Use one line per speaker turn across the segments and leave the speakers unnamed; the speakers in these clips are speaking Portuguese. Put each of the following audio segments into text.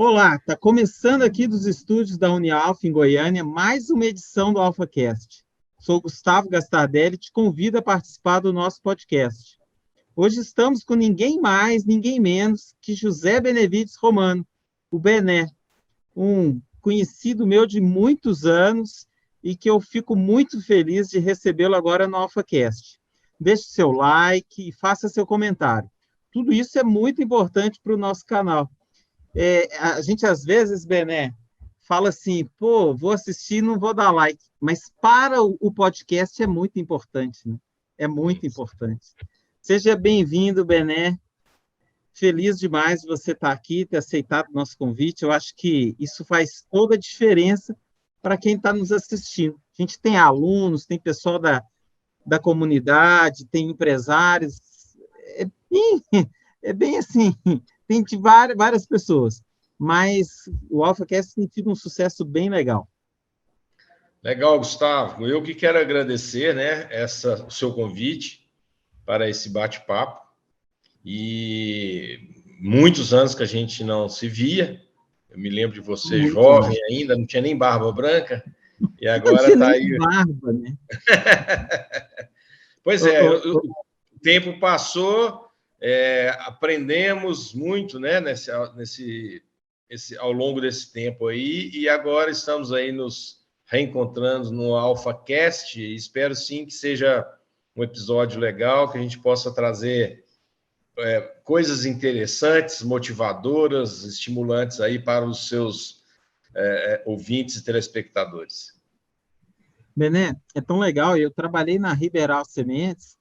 Olá, está começando aqui dos estúdios da Unialfa em Goiânia, mais uma edição do AlfaCast. Sou Gustavo Gastardelli e te convido a participar do nosso podcast. Hoje estamos com ninguém mais, ninguém menos que José Benevides Romano, o Bené, um conhecido meu de muitos anos e que eu fico muito feliz de recebê-lo agora no AlfaCast. Deixe seu like e faça seu comentário. Tudo isso é muito importante para o nosso canal. A gente, às vezes, Bené, fala assim, pô, vou assistir, não vou dar like. Mas para o podcast é muito importante, né? É muito importante. Seja bem-vindo, Bené. Feliz demais de você estar aqui, ter aceitado o nosso convite. Eu acho que isso faz toda a diferença para quem está nos assistindo. A gente tem alunos, tem pessoal da comunidade, tem empresários. É bem, é bem assim, tem de várias pessoas. Mas o AlfaCast tem tido um sucesso bem legal.
Legal, Gustavo. Eu que quero agradecer, né, o seu convite para esse bate-papo. E muitos anos que a gente não se via. Eu me lembro de você
Muito
jovem
bom.
ainda, não tinha nem barba branca. E
Não
agora
tinha
está
nem
aí.
barba, né?
Pois é, o tempo passou, aprendemos muito, né, ao longo desse tempo aí, e agora estamos aí nos reencontrando no AlfaCast. Espero sim que seja um episódio legal, que a gente possa trazer coisas interessantes, motivadoras, estimulantes aí para os seus ouvintes e telespectadores.
Bené, é tão legal. Eu trabalhei na Riberal Sementes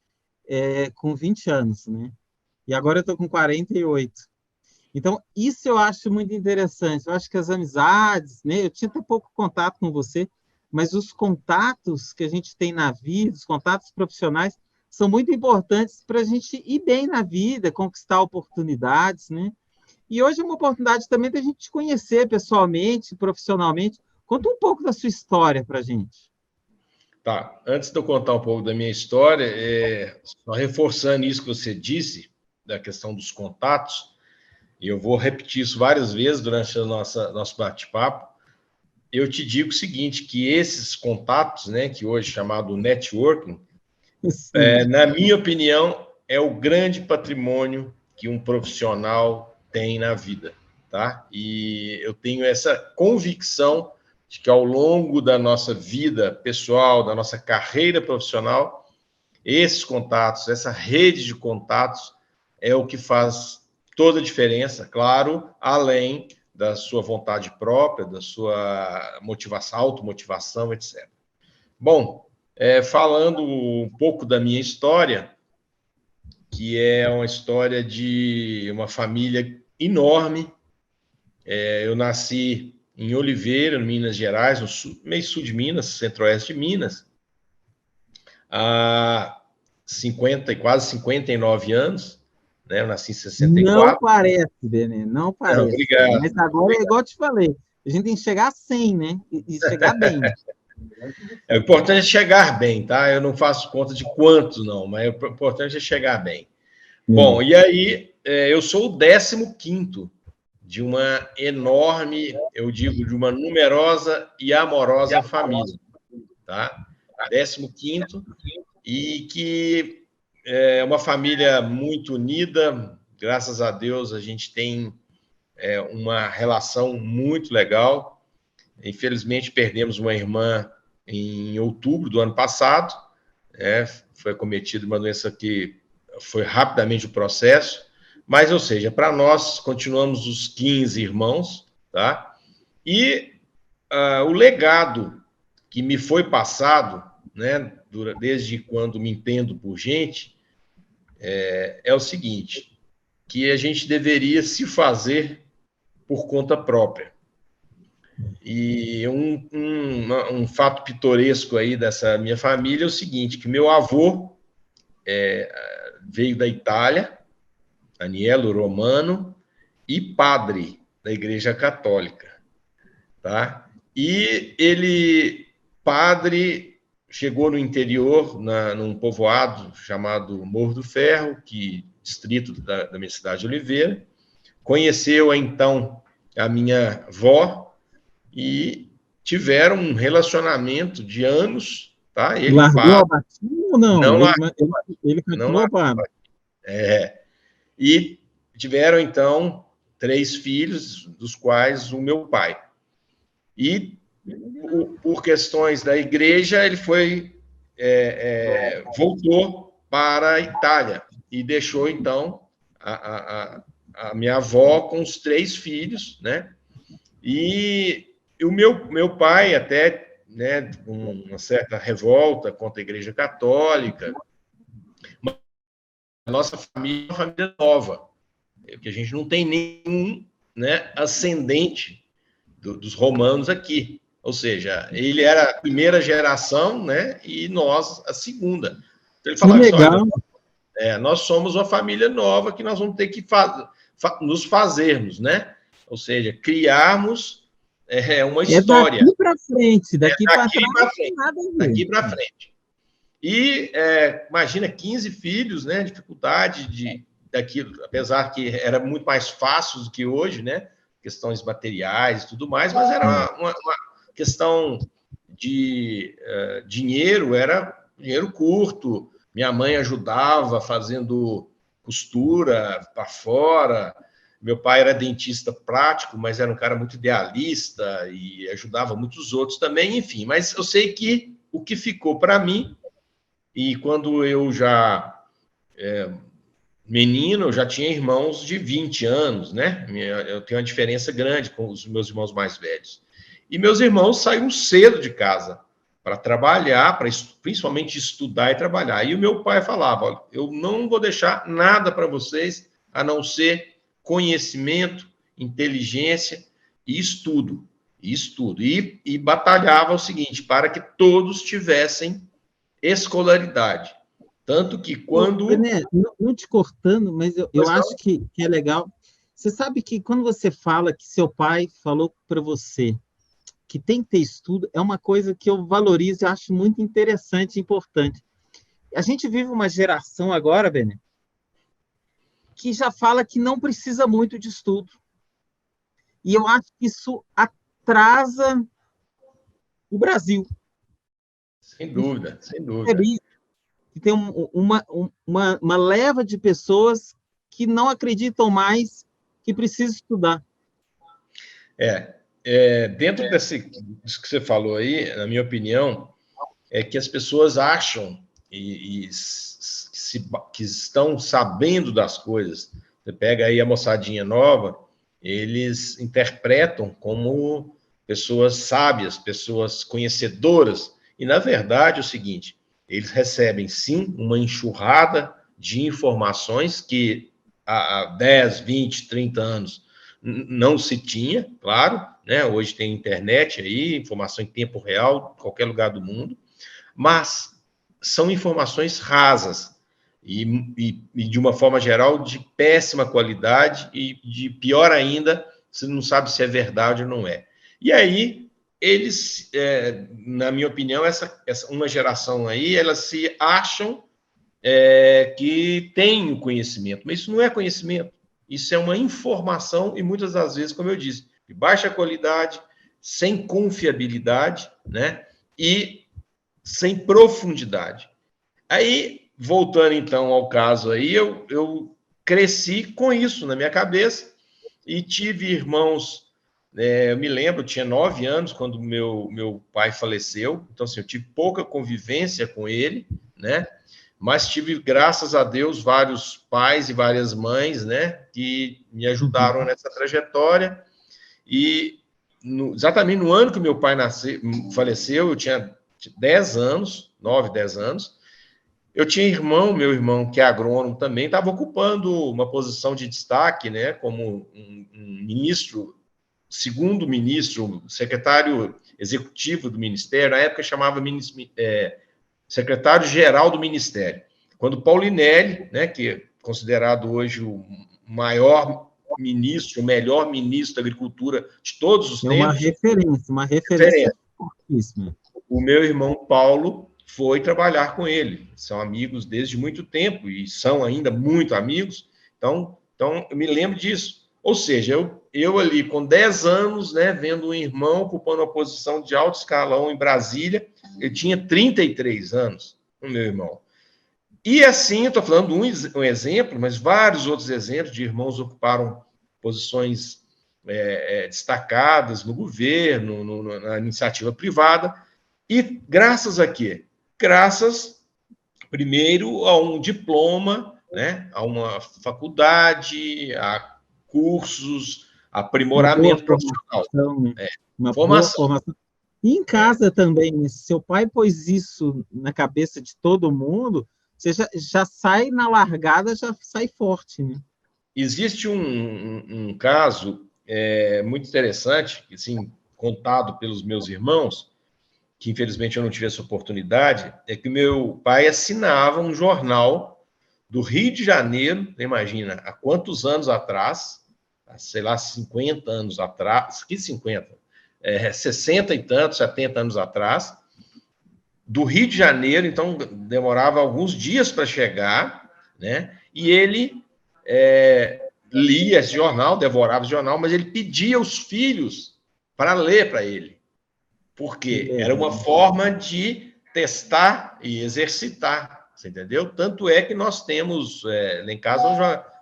com 20 anos, né? E agora eu estou com 48. Então, isso eu acho muito interessante. Eu acho que as amizades, né? Eu tinha até pouco contato com você, mas os contatos que a gente tem na vida, os contatos profissionais, são muito importantes para a gente ir bem na vida, conquistar oportunidades, né? E hoje é uma oportunidade também da gente te conhecer pessoalmente, profissionalmente. Conta um pouco da sua história para a gente.
Tá, antes de eu contar um pouco da minha história, só reforçando isso que você disse, da questão dos contatos, e eu vou repetir isso várias vezes durante o nosso bate-papo. Eu te digo o seguinte, que esses contatos, né, que hoje é chamado networking, na minha opinião, é o grande patrimônio que um profissional tem na vida, tá? E eu tenho essa convicção de que ao longo da nossa vida pessoal, da nossa carreira profissional, esses contatos, essa rede de contatos é o que faz toda a diferença, claro, além da sua vontade própria, da sua motivação, automotivação, etc. Bom, falando um pouco da minha história, que é uma história de uma família enorme. Eu nasci em Oliveira, Minas Gerais, no sul, meio sul de Minas, centro-oeste de Minas, há 50, quase 59 anos, né? Eu nasci em
Não
64.
parece, Benê, não
Não,
parece.
obrigado.
Mas agora é igual eu te falei, a gente tem que chegar a 100, né? E chegar bem.
O importante é chegar bem, tá? Eu não faço conta de quanto, não, mas o importante é chegar bem. Bom, e aí eu sou o 15º de uma enorme, eu digo, de uma numerosa e amorosa família, tá? 15º, e que é uma família muito unida. Graças a Deus a gente tem uma relação muito legal. Infelizmente perdemos uma irmã em outubro do ano passado, foi acometida uma doença que foi rapidamente o processo, mas, ou seja, para nós continuamos os 15 irmãos, tá? E o legado que me foi passado, né, desde quando me entendo por gente, é o seguinte, que a gente deveria se fazer por conta própria. E um fato pitoresco aí dessa minha família é o seguinte, que meu avô veio da Itália, Anielo Romano, e padre da Igreja Católica, tá? E ele, padre, chegou no interior, num povoado chamado Morro do Ferro, distrito da minha cidade de Oliveira, conheceu então a minha avó, e tiveram um relacionamento de anos, tá? Ele e
Largou a
padre,
batina ou não?
não
Ele
não
continuou padre?
e tiveram, então, 3 filhos, dos quais o meu pai. E, por questões da igreja, ele voltou para a Itália e deixou, então, a minha avó com os 3 filhos, né? E o meu pai, até, né, com uma certa revolta contra a Igreja Católica, a nossa família é uma família nova, porque a gente não tem nenhum, né, ascendente dos romanos aqui. Ou seja, ele era a primeira geração, né, e nós a segunda. Então ele
Que
falava assim, olha,
legal.
nós somos uma família nova que nós vamos ter que nos fazermos, né? Ou seja, criarmos uma
É
história.
daqui para frente, daqui para
Daqui
trás,
para frente.
nada a ver.
Daqui para frente. E imagina 15 filhos, né? Dificuldade daquilo, apesar que era muito mais fácil do que hoje, né? Questões materiais e tudo mais, mas era uma questão de dinheiro, era dinheiro curto. Minha mãe ajudava fazendo costura para fora. Meu pai era dentista prático, mas era um cara muito idealista e ajudava muitos outros também, enfim. Mas eu sei que o que ficou para mim, e quando eu já menino, eu já tinha irmãos de 20 anos, né? Eu tenho uma diferença grande com os meus irmãos mais velhos. E meus irmãos saíram cedo de casa para trabalhar, principalmente estudar e trabalhar. E o meu pai falava, olha, eu não vou deixar nada para vocês a não ser conhecimento, inteligência e estudo. E batalhava o seguinte, para que todos tivessem escolaridade. Tanto que quando...
Bené, não te cortando, mas eu
Pois
acho
não?
que é legal. Você sabe que quando você fala que seu pai falou para você que tem que ter estudo, é uma coisa que eu valorizo e acho muito interessante e importante. A gente vive uma geração agora, Bené, que já fala que não precisa muito de estudo. E eu acho que isso atrasa o Brasil.
Sem dúvida, sem dúvida.
Que tem uma leva de pessoas que não acreditam mais que precisa estudar.
Dentro disso que você falou aí, na minha opinião, é que as pessoas acham que estão sabendo das coisas. Você pega aí a moçadinha nova, eles interpretam como pessoas sábias, pessoas conhecedoras, e na verdade é o seguinte, eles recebem sim uma enxurrada de informações que há 10, 20, 30 anos não se tinha, claro, né? Hoje tem internet aí, informação em tempo real, em qualquer lugar do mundo, mas são informações rasas e de uma forma geral, de péssima qualidade e, de pior ainda, você não sabe se é verdade ou não é. E aí, eles, na minha opinião, uma geração aí, elas se acham que tem o conhecimento, mas isso não é conhecimento, isso é uma informação e muitas das vezes, como eu disse, de baixa qualidade, sem confiabilidade, né? E sem profundidade. Aí, voltando então ao caso aí, eu cresci com isso na minha cabeça e tive irmãos, eu me lembro, eu tinha 9 anos quando meu pai faleceu, então assim, eu tive pouca convivência com ele, né? Mas tive, graças a Deus, vários pais e várias mães, né, que me ajudaram nessa trajetória. E exatamente no ano que meu pai faleceu, eu tinha 10 anos, 9, 10 anos. Eu tinha meu irmão, que é agrônomo também, estava ocupando uma posição de destaque, né, como um ministro, segundo ministro, secretário executivo do ministério, na época chamava secretário-geral do Ministério. Quando Paulinelli, né, que é considerado hoje o maior ministro, o melhor ministro da agricultura de todos os
É
tempos,
uma referência fortíssima.
O meu irmão Paulo foi trabalhar com ele. São amigos desde muito tempo e são ainda muito amigos. Então eu me lembro disso. Ou seja, eu ali com 10 anos, né, vendo um irmão ocupando uma posição de alto escalão em Brasília, ele tinha 33 anos, o meu irmão. E assim, estou falando um exemplo, mas vários outros exemplos de irmãos que ocuparam posições destacadas no governo, na iniciativa privada, e graças a quê? Graças, primeiro, a um diploma, né, a uma faculdade, a cursos,
Uma boa
aprimoramento profissional.
formação, né? Uma boa
Formação.
formação. E em casa também, né? Se seu pai pôs isso na cabeça de todo mundo, você já sai na largada, já sai forte, né?
Existe um caso muito interessante, assim, contado pelos meus irmãos, que infelizmente eu não tive essa oportunidade, é que meu pai assinava um jornal do Rio de Janeiro, imagina, há quantos anos atrás, sei lá, 50 anos atrás, que 50? 60 e tantos, 70 anos atrás, do Rio de Janeiro, então demorava alguns dias para chegar, né? E ele lia esse jornal, devorava esse jornal, mas ele pedia aos filhos para ler para ele, porque era uma forma de testar e exercitar, você entendeu? Tanto é que nós temos lá em casa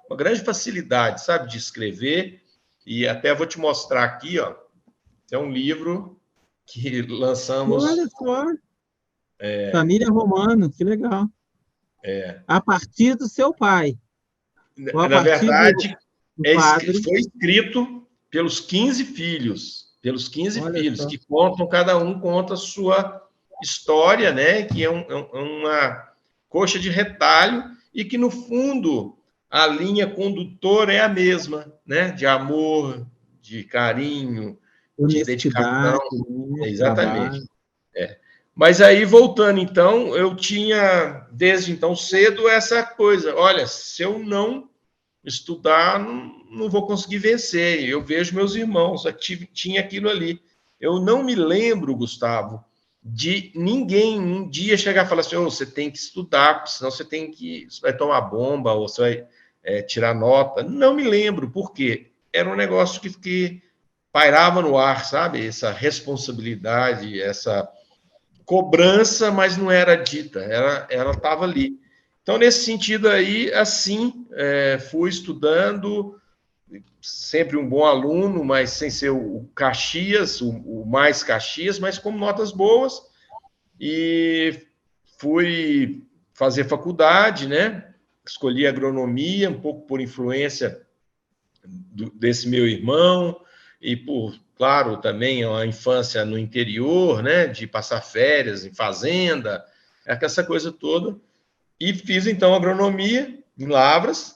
uma grande facilidade, sabe, de escrever, e até vou te mostrar aqui, ó, é um livro que lançamos.
Olha só, Família Romano, que legal. A partir do seu pai, ou a
Na
partir do,
verdade,
do padre.
foi escrito pelos 15 filhos,
Olha só.
que contam, cada um conta a sua história, né? Que é uma coxa de retalho e que, no fundo, a linha condutora é a mesma, né? De amor, de carinho, de dedicação.
Honestidade, né?
Exatamente.
Trabalho.
Mas aí, voltando, então, eu tinha, desde então cedo, essa coisa. Olha, se eu não estudar, não vou conseguir vencer. Eu vejo meus irmãos, tinha aquilo ali. Eu não me lembro, Gustavo, de ninguém um dia chegar e falar assim: oh, você tem que estudar, senão você vai tomar bomba, ou você vai tirar nota. Não me lembro, por quê? Era um negócio que pairava no ar, sabe? Essa responsabilidade, essa cobrança, mas não era dita, ela estava ali. Então, nesse sentido aí, assim, fui estudando, sempre um bom aluno, mas sem ser o Caxias, o mais Caxias, mas com notas boas, e fui fazer faculdade, né? Escolhi agronomia, um pouco por influência desse meu irmão, e por, claro, também a infância no interior, né, de passar férias em fazenda, essa coisa toda. E fiz, então, agronomia em Lavras,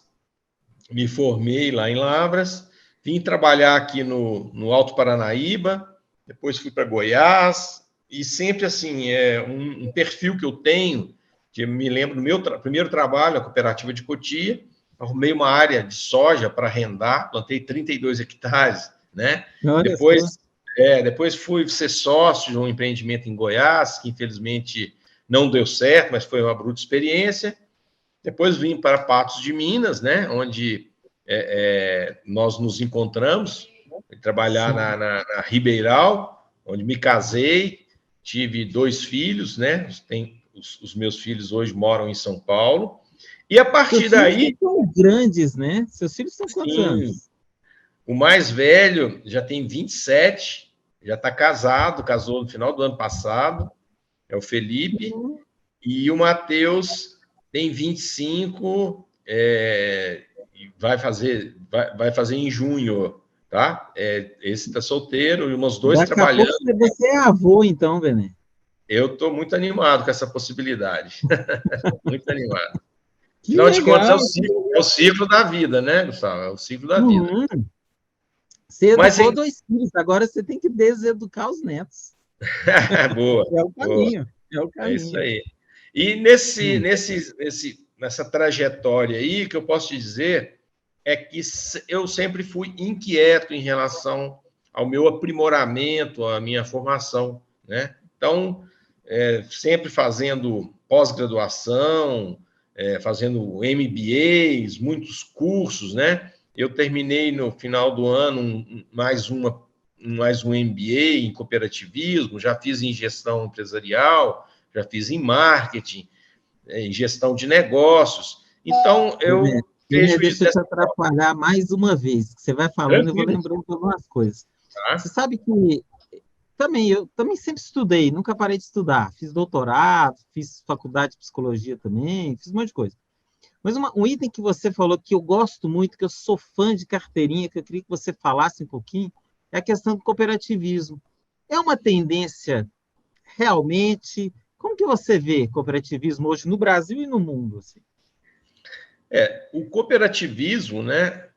me formei lá em Lavras, vim trabalhar aqui no Alto Paranaíba, depois fui para Goiás, e sempre, assim, um perfil que eu tenho, que eu me lembro do meu primeiro trabalho, a cooperativa de Cotia, arrumei uma área de soja para arrendar, plantei 32 hectares, né?
Olha só.
Depois fui ser sócio de um empreendimento em Goiás, que infelizmente não deu certo, mas foi uma bruta experiência. Depois vim para Patos de Minas, né? Onde nós nos encontramos, trabalhar na Ribeirão, onde me casei, tive 2 filhos, né? Os meus filhos hoje moram em São Paulo. E a partir
Seus filhos
daí,
são grandes, né? Seus filhos são quantos
sim,
anos?
o mais velho já tem 27, já está casado, casou no final do ano passado, é o Felipe, e o Matheus tem 25, e vai fazer em junho, tá? Esse está solteiro e uns 2
Daqui a pouco
trabalhando.
você é avô, então, Bené.
Eu estou muito animado com essa possibilidade. Muito animado.
Que
Afinal de contas,
legal!
é o ciclo da vida, né, Gustavo? É o ciclo da vida.
Uhum. Você
Mas,
educou 2 filhos, agora você tem que deseducar os netos.
boa,
É o
boa.
caminho, é o
É isso
caminho.
aí. E nessa trajetória aí, que eu posso te dizer é que eu sempre fui inquieto em relação ao meu aprimoramento, à minha formação, né? Então, sempre fazendo pós-graduação, fazendo MBAs, muitos cursos, né? Eu terminei no final do ano mais um MBA em cooperativismo, já fiz em gestão empresarial, já fiz em marketing, em gestão de negócios. Então, eu
Bené,
vejo
deixa
isso
eu te
dessa forma.
atrapalhar mais uma vez. Que você vai falando, eu vou
Tranquilo,
lembrando de algumas coisas. Você
tá?
sabe que eu também sempre estudei, nunca parei de estudar. Fiz doutorado, fiz faculdade de psicologia também, fiz um monte de coisa. Mas um item que você falou que eu gosto muito, que eu sou fã de carteirinha, que eu queria que você falasse um pouquinho, é a questão do cooperativismo. É uma tendência realmente? Como que você vê cooperativismo hoje no Brasil e no mundo? Assim?
O cooperativismo, né,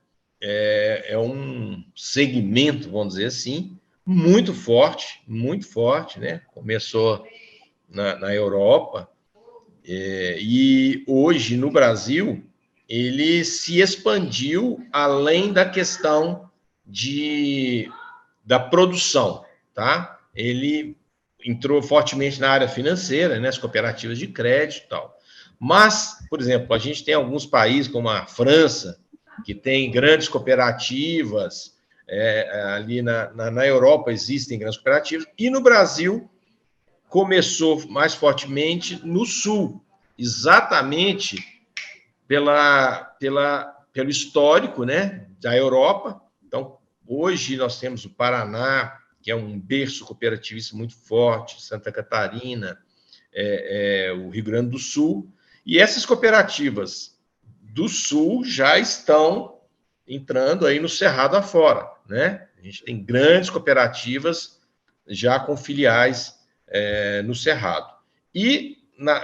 é um segmento, vamos dizer assim, muito forte, né? Começou na Europa, e hoje no Brasil ele se expandiu além da questão da produção, tá? Ele entrou fortemente na área financeira, né, as cooperativas de crédito e tal. Mas, por exemplo, a gente tem alguns países, como a França, que tem grandes cooperativas, ali na Europa existem grandes cooperativas, e no Brasil começou mais fortemente no Sul, exatamente pelo histórico, né, da Europa. Então, hoje nós temos o Paraná, que é um berço cooperativista muito forte, Santa Catarina, o Rio Grande do Sul, e essas cooperativas do Sul já estão entrando aí no Cerrado afora, né? A gente tem grandes cooperativas já com filiais no Cerrado. E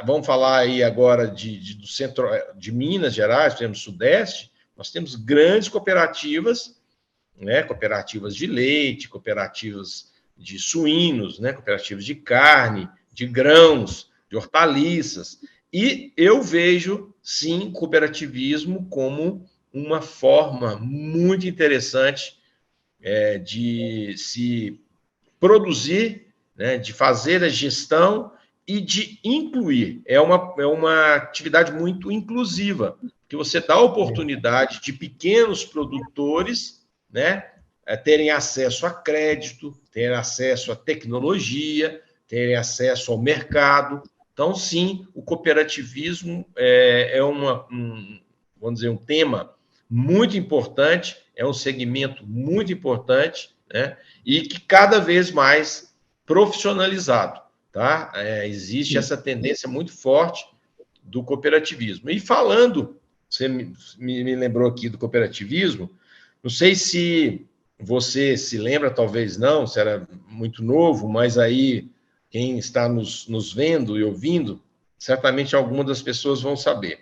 vamos falar aí agora do centro de Minas Gerais, temos Sudeste, nós temos grandes cooperativas, né? Cooperativas de leite, cooperativas de suínos, né? Cooperativas de carne, de grãos, de hortaliças. E eu vejo, sim, cooperativismo como uma forma muito interessante de se produzir, né, de fazer a gestão e de incluir. É uma atividade muito inclusiva, que você dá a oportunidade de pequenos produtores, né, terem acesso a crédito, terem acesso à tecnologia, terem acesso ao mercado. Então, sim, o cooperativismo vamos dizer, um tema muito importante, é um segmento muito importante, né? E que cada vez mais profissionalizado, tá? Existe essa tendência muito forte do cooperativismo. E falando, você me lembrou aqui do cooperativismo, não sei se você se lembra, talvez não, se era muito novo, mas aí quem está nos vendo e ouvindo, certamente algumas das pessoas vão saber.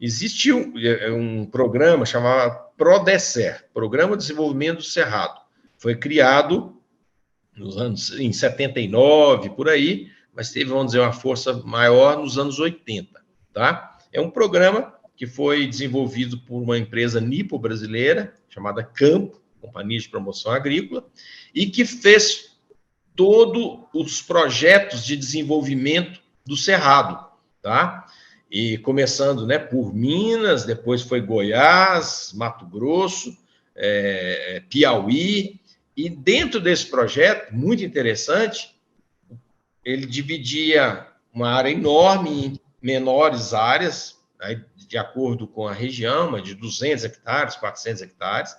Existe um programa chamado PRODECER, Programa de Desenvolvimento do Cerrado. Foi criado em 79, por aí, mas teve, vamos dizer, uma força maior nos anos 80. Tá? É um programa que foi desenvolvido por uma empresa nipo-brasileira, chamada Campo, Companhia de Promoção Agrícola, e que fez todos os projetos de desenvolvimento do Cerrado. Tá? E começando, né, por Minas, depois foi Goiás, Mato Grosso, Piauí, e dentro desse projeto, muito interessante, ele dividia uma área enorme em menores áreas, aí, de acordo com a região, mas de 200 hectares, 400 hectares.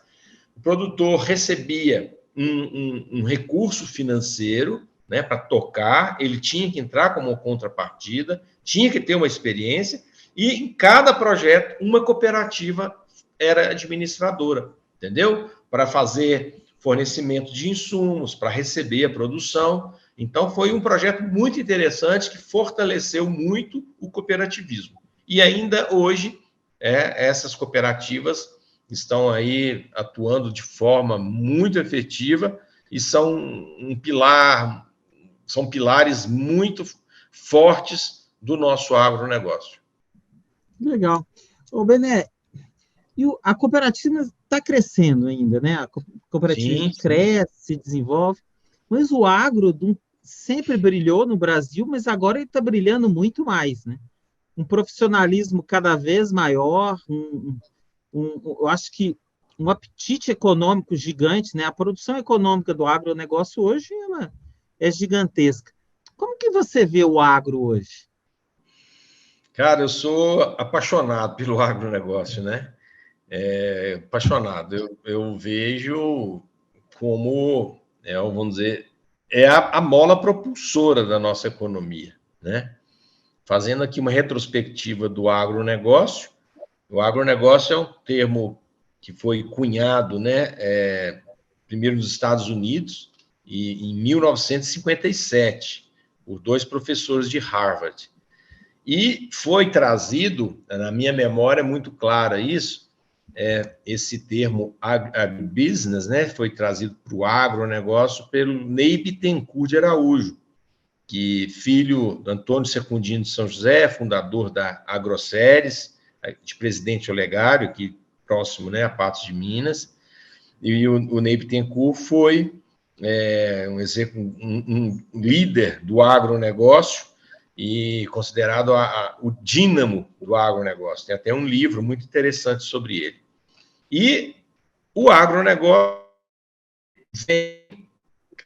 O produtor recebia um recurso financeiro, né, para tocar, ele tinha que entrar como contrapartida, tinha que ter uma experiência, e em cada projeto, uma cooperativa era administradora, entendeu? Para fazer fornecimento de insumos, para receber a produção. Então, foi um projeto muito interessante que fortaleceu muito o cooperativismo. E ainda hoje, essas cooperativas estão aí atuando de forma muito efetiva e são pilares muito fortes do nosso agronegócio.
Legal. Ô, Bené, a cooperativa está crescendo ainda, né? A cooperativa
Sim,
cresce, se desenvolve, mas o agro sempre brilhou no Brasil, mas agora ele está brilhando muito mais, né? Um profissionalismo cada vez maior, eu acho que um apetite econômico gigante, né? A produção econômica do agronegócio hoje é gigantesca. Como que você vê o agro hoje?
Cara, eu sou apaixonado pelo agronegócio, né? Apaixonado. Eu vejo como, vamos dizer, é a mola propulsora da nossa economia, né? Fazendo aqui uma retrospectiva do agronegócio, o agronegócio é um termo que foi cunhado, né, primeiro nos Estados Unidos, e em 1957, por dois professores de Harvard. E foi trazido, na minha memória é muito clara isso, esse termo agribusiness, né, foi trazido para o agronegócio pelo Ney Bittencourt de Araújo, que filho do Antônio Secundino de São José, fundador da Agroceres, de Presidente Olegário, aqui próximo, né, a Patos de Minas, e o Ney Bittencourt foi um líder do agronegócio e considerado o dínamo do agronegócio. Tem até um livro muito interessante sobre ele. E o agronegócio vem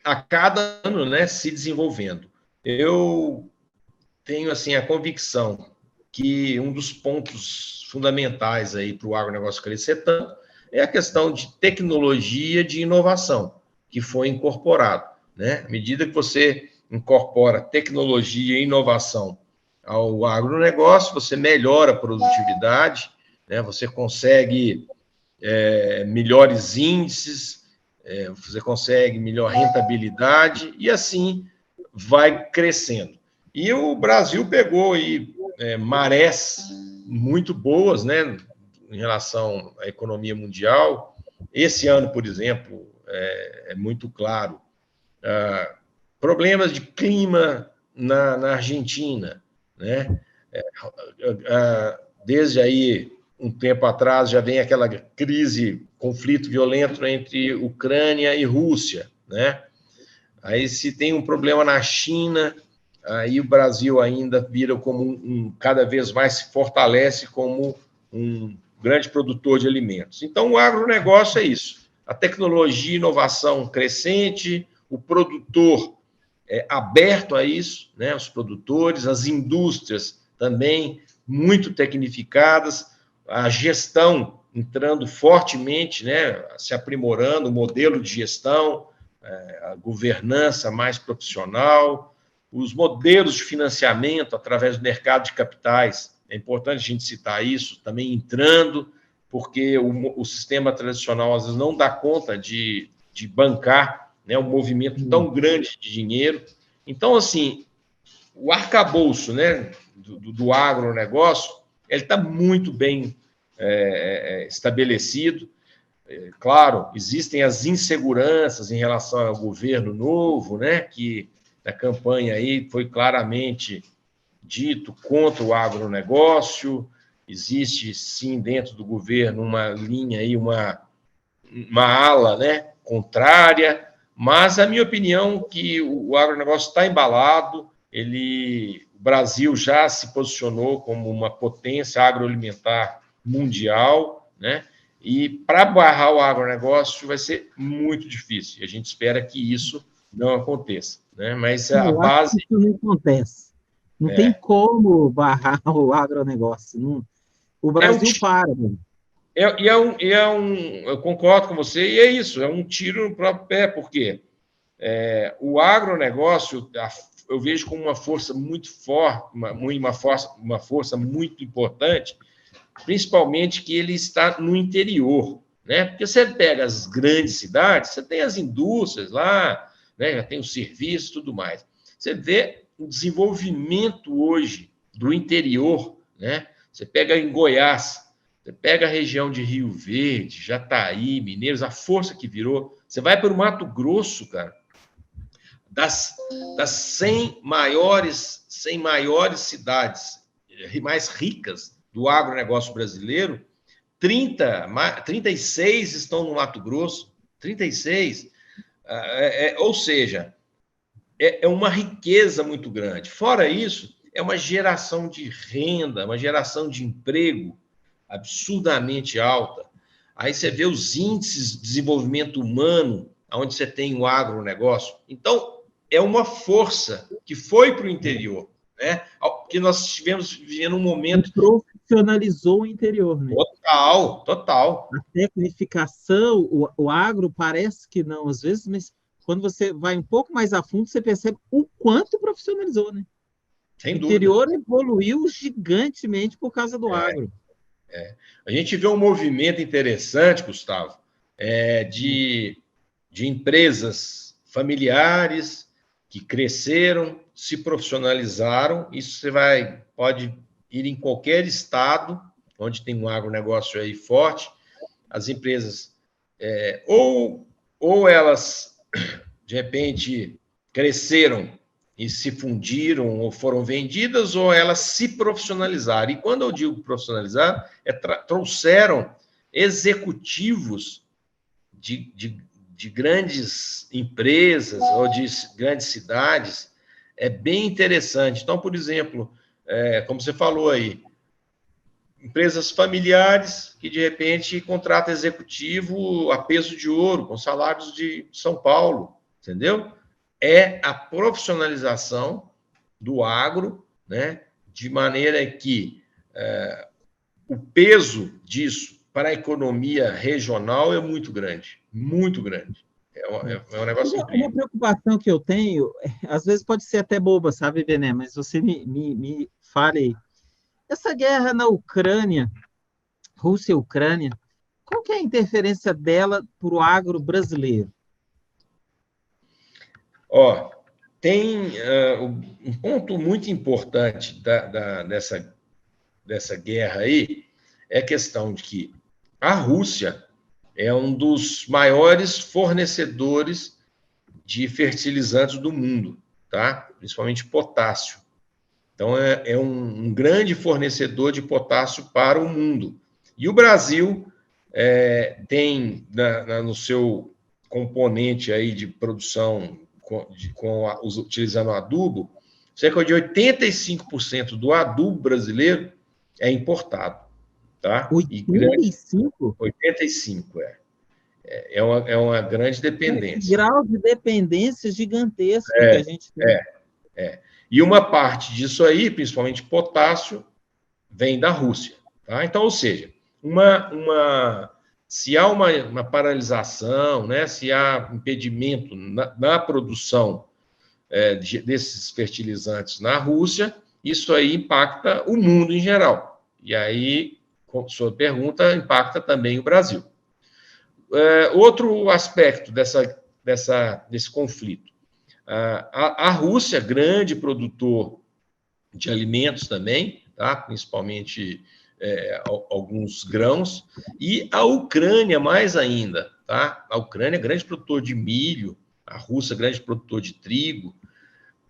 a cada ano, né, se desenvolvendo. Eu tenho assim a convicção que um dos pontos fundamentais aí para o agronegócio crescer tanto é a questão de tecnologia, de inovação, que foi incorporado, né? À medida que você incorpora tecnologia e inovação ao agronegócio, você melhora a produtividade, né? Você consegue melhores índices, você consegue melhor rentabilidade e assim vai crescendo. E o Brasil pegou aí marés muito boas, né, em relação à economia mundial. Esse ano, por exemplo, é muito claro. Problemas de clima na Argentina, né? Desde aí, um tempo atrás, já vem aquela crise, conflito violento entre Ucrânia e Rússia, né? Aí, se tem um problema na China, aí o Brasil ainda vira como cada vez mais se fortalece como um grande produtor de alimentos. Então, o agronegócio é isso. A tecnologia e inovação crescente, o produtor aberto a isso, né? Os produtores, as indústrias também muito tecnificadas, a gestão entrando fortemente, né? Se aprimorando, o modelo de gestão, a governança mais profissional, os modelos de financiamento através do mercado de capitais. É importante a gente citar isso, também entrando, porque o sistema tradicional às vezes não dá conta de bancar, né, um movimento tão grande de dinheiro. Então, assim, o arcabouço, né, do agronegócio, ele está muito bem estabelecido. Claro, existem as inseguranças em relação ao governo novo, né, que na campanha aí foi claramente dito contra o agronegócio. Existe, sim, dentro do governo uma linha aí, uma ala, né, contrária, mas a minha opinião é que o agronegócio está embalado, o Brasil já se posicionou como uma potência agroalimentar mundial, né? E para barrar o agronegócio vai ser muito difícil. E a gente espera que isso não aconteça, né? Mas a
Eu acho
base
que isso não acontece. Não tem como barrar o agronegócio. O
é um
Brasil para, mano.
eu concordo com você, e é isso, é um tiro no próprio pé, porque o agronegócio eu vejo como uma força muito forte, uma força muito importante, principalmente que ele está no interior, né? Porque você pega as grandes cidades, você tem as indústrias lá, né? Já tem os serviços e tudo mais. Você vê o desenvolvimento hoje do interior, né? Você pega em Goiás, você pega a região de Rio Verde, Jataí, Mineiros, a força que virou. Você vai para o Mato Grosso, cara, das 100 maiores cidades mais ricas do agronegócio brasileiro, 36 estão no Mato Grosso, 36. Ou seja, é uma riqueza muito grande. Fora isso, é uma geração de renda, uma geração de emprego absurdamente alta. Aí você vê os índices de desenvolvimento humano, onde você tem o agronegócio. Então, é uma força que foi para o interior, né? Que nós estivemos vivendo um momento...
Profissionalizou o interior, né?
Total, total.
A tecnificação, o agro parece que não, às vezes, mas quando você vai um pouco mais a fundo, você percebe o quanto profissionalizou, né?
Sem
o
dúvida.
interior evoluiu gigantemente por causa do agro.
A gente vê um movimento interessante, Gustavo, de empresas familiares que cresceram, se profissionalizaram. Isso pode ir em qualquer estado onde tem um agronegócio aí forte. As empresas ou elas de repente cresceram e se fundiram ou foram vendidas, ou elas se profissionalizaram. E quando eu digo profissionalizar, trouxeram executivos de grandes empresas ou de grandes cidades. É bem interessante. Então, por exemplo, como você falou aí, empresas familiares que, de repente, contratam executivo a peso de ouro, com salários de São Paulo, entendeu? É a profissionalização do agro, né? De maneira que o peso disso para a economia regional é muito grande, muito grande. É um negócio incrível.
Uma preocupação que eu tenho, às vezes pode ser até boba, sabe, Bené? Mas você me fale aí. Essa guerra na Ucrânia, Rússia e Ucrânia, qual que é a interferência dela para o agro brasileiro?
Tem um ponto muito importante dessa guerra aí, é a questão de que a Rússia é um dos maiores fornecedores de fertilizantes do mundo, tá? Principalmente potássio. Então, é um grande fornecedor de potássio para o mundo. E o Brasil tem no seu componente aí de produção utilizando adubo, cerca de 85% do adubo brasileiro é importado. Tá?
85%?
85%, é uma grande dependência.
Esse grau de dependência gigantesco que a gente tem.
E uma parte disso aí, principalmente potássio, vem da Rússia. Tá? Então, ou seja, se há uma paralisação, né, se há impedimento na produção desses fertilizantes na Rússia, isso aí impacta o mundo em geral. E aí, com sua pergunta, impacta também o Brasil. Outro aspecto desse conflito. A Rússia, grande produtor de alimentos também, tá? Principalmente alguns grãos, e a Ucrânia mais ainda. Tá? A Ucrânia é grande produtor de milho, a Rússia grande produtor de trigo,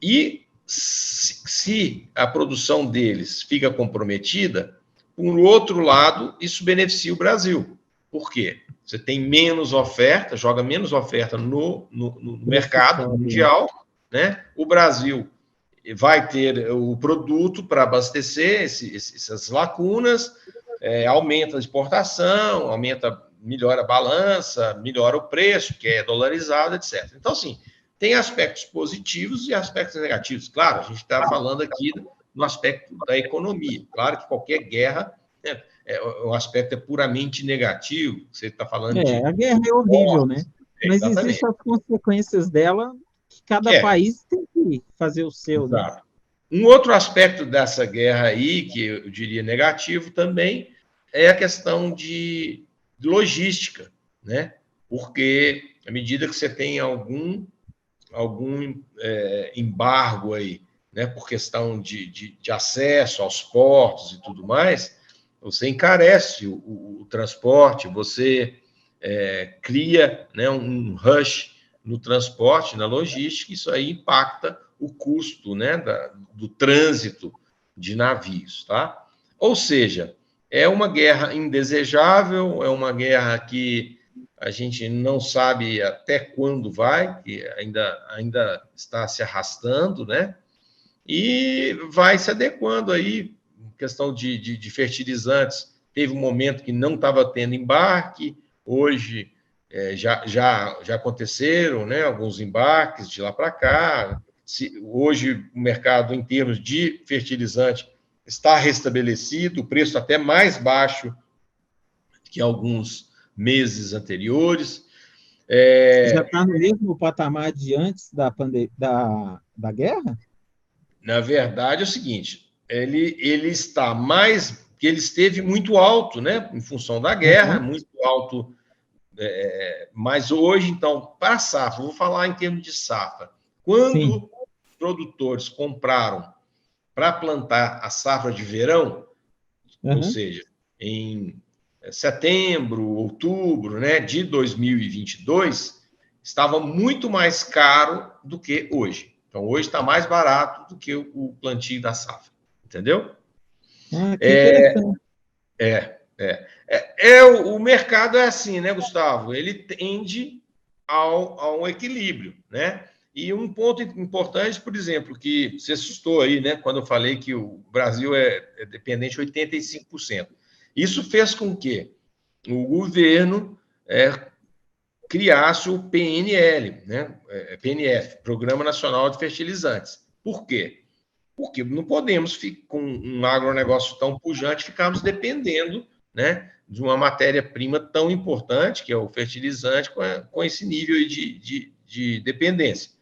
e se a produção deles fica comprometida, por outro lado, isso beneficia o Brasil. Por quê? Você tem menos oferta, joga menos oferta no mercado mundial, né? O Brasil vai ter o produto para abastecer essas lacunas, aumenta a exportação, melhora a balança, melhora o preço, que é dolarizado, etc. Então, assim, tem aspectos positivos e aspectos negativos. Claro, a gente está falando aqui no aspecto da economia. Claro que qualquer guerra, o aspecto é puramente negativo. Você está falando de...
A guerra é horrível, né? Mas
Exatamente.
existem as consequências dela, que cada país tem que fazer o seu,
Exato.
né?
Um outro aspecto dessa guerra aí, que eu diria negativo também, é a questão de logística, né? Porque à medida que você tem algum embargo aí, né, por questão de acesso aos portos e tudo mais, você encarece o transporte, você cria, né, um rush no transporte, na logística, isso aí impacta o custo, né, do trânsito de navios, tá? Ou seja, é uma guerra indesejável, é uma guerra que a gente não sabe até quando vai, que ainda está se arrastando, né? E vai se adequando aí, questão de fertilizantes. teve um momento que não estava tendo embarque, hoje já aconteceram, né, alguns embarques de lá para cá. Hoje o mercado, em termos de fertilizante, está restabelecido, o preço até mais baixo que alguns meses anteriores.
Já está no mesmo patamar de antes da guerra?
Na verdade, é o seguinte, ele está mais, que ele esteve muito alto, né, em função da guerra, muito alto, mas hoje, então, para a safra, vou falar em termos de safra, quando os produtores compraram para plantar a safra de verão, ou seja, em setembro, outubro, né, de 2022, estava muito mais caro do que hoje. Então, hoje está mais barato do que o plantio da safra, entendeu?
Que interessante.
O mercado é assim, né, Gustavo? Ele tende a um equilíbrio, né? E um ponto importante, por exemplo, que você assustou aí, né, quando eu falei que o Brasil é dependente de 85%. Isso fez com que o governo criasse o PNL, né? PNF, Programa Nacional de Fertilizantes. Por quê? Porque não podemos, com um agronegócio tão pujante, ficarmos dependendo, né, de uma matéria-prima tão importante, que é o fertilizante, com esse nível de dependência.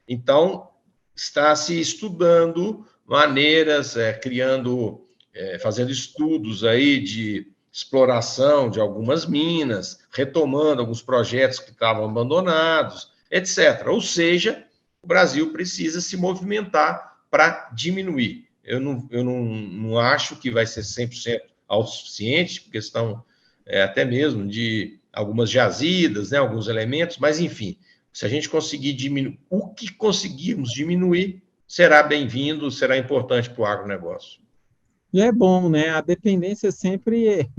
Então, está se estudando maneiras, fazendo estudos aí de exploração de algumas minas, retomando alguns projetos que estavam abandonados, etc. Ou seja, o Brasil precisa se movimentar para diminuir. Eu não acho que vai ser 100% autossuficiente, por questão até mesmo de algumas jazidas, né, alguns elementos, mas, enfim, se a gente conseguir diminuir, o que conseguirmos diminuir, será bem-vindo, será importante para o agronegócio.
E é bom, né? A dependência sempre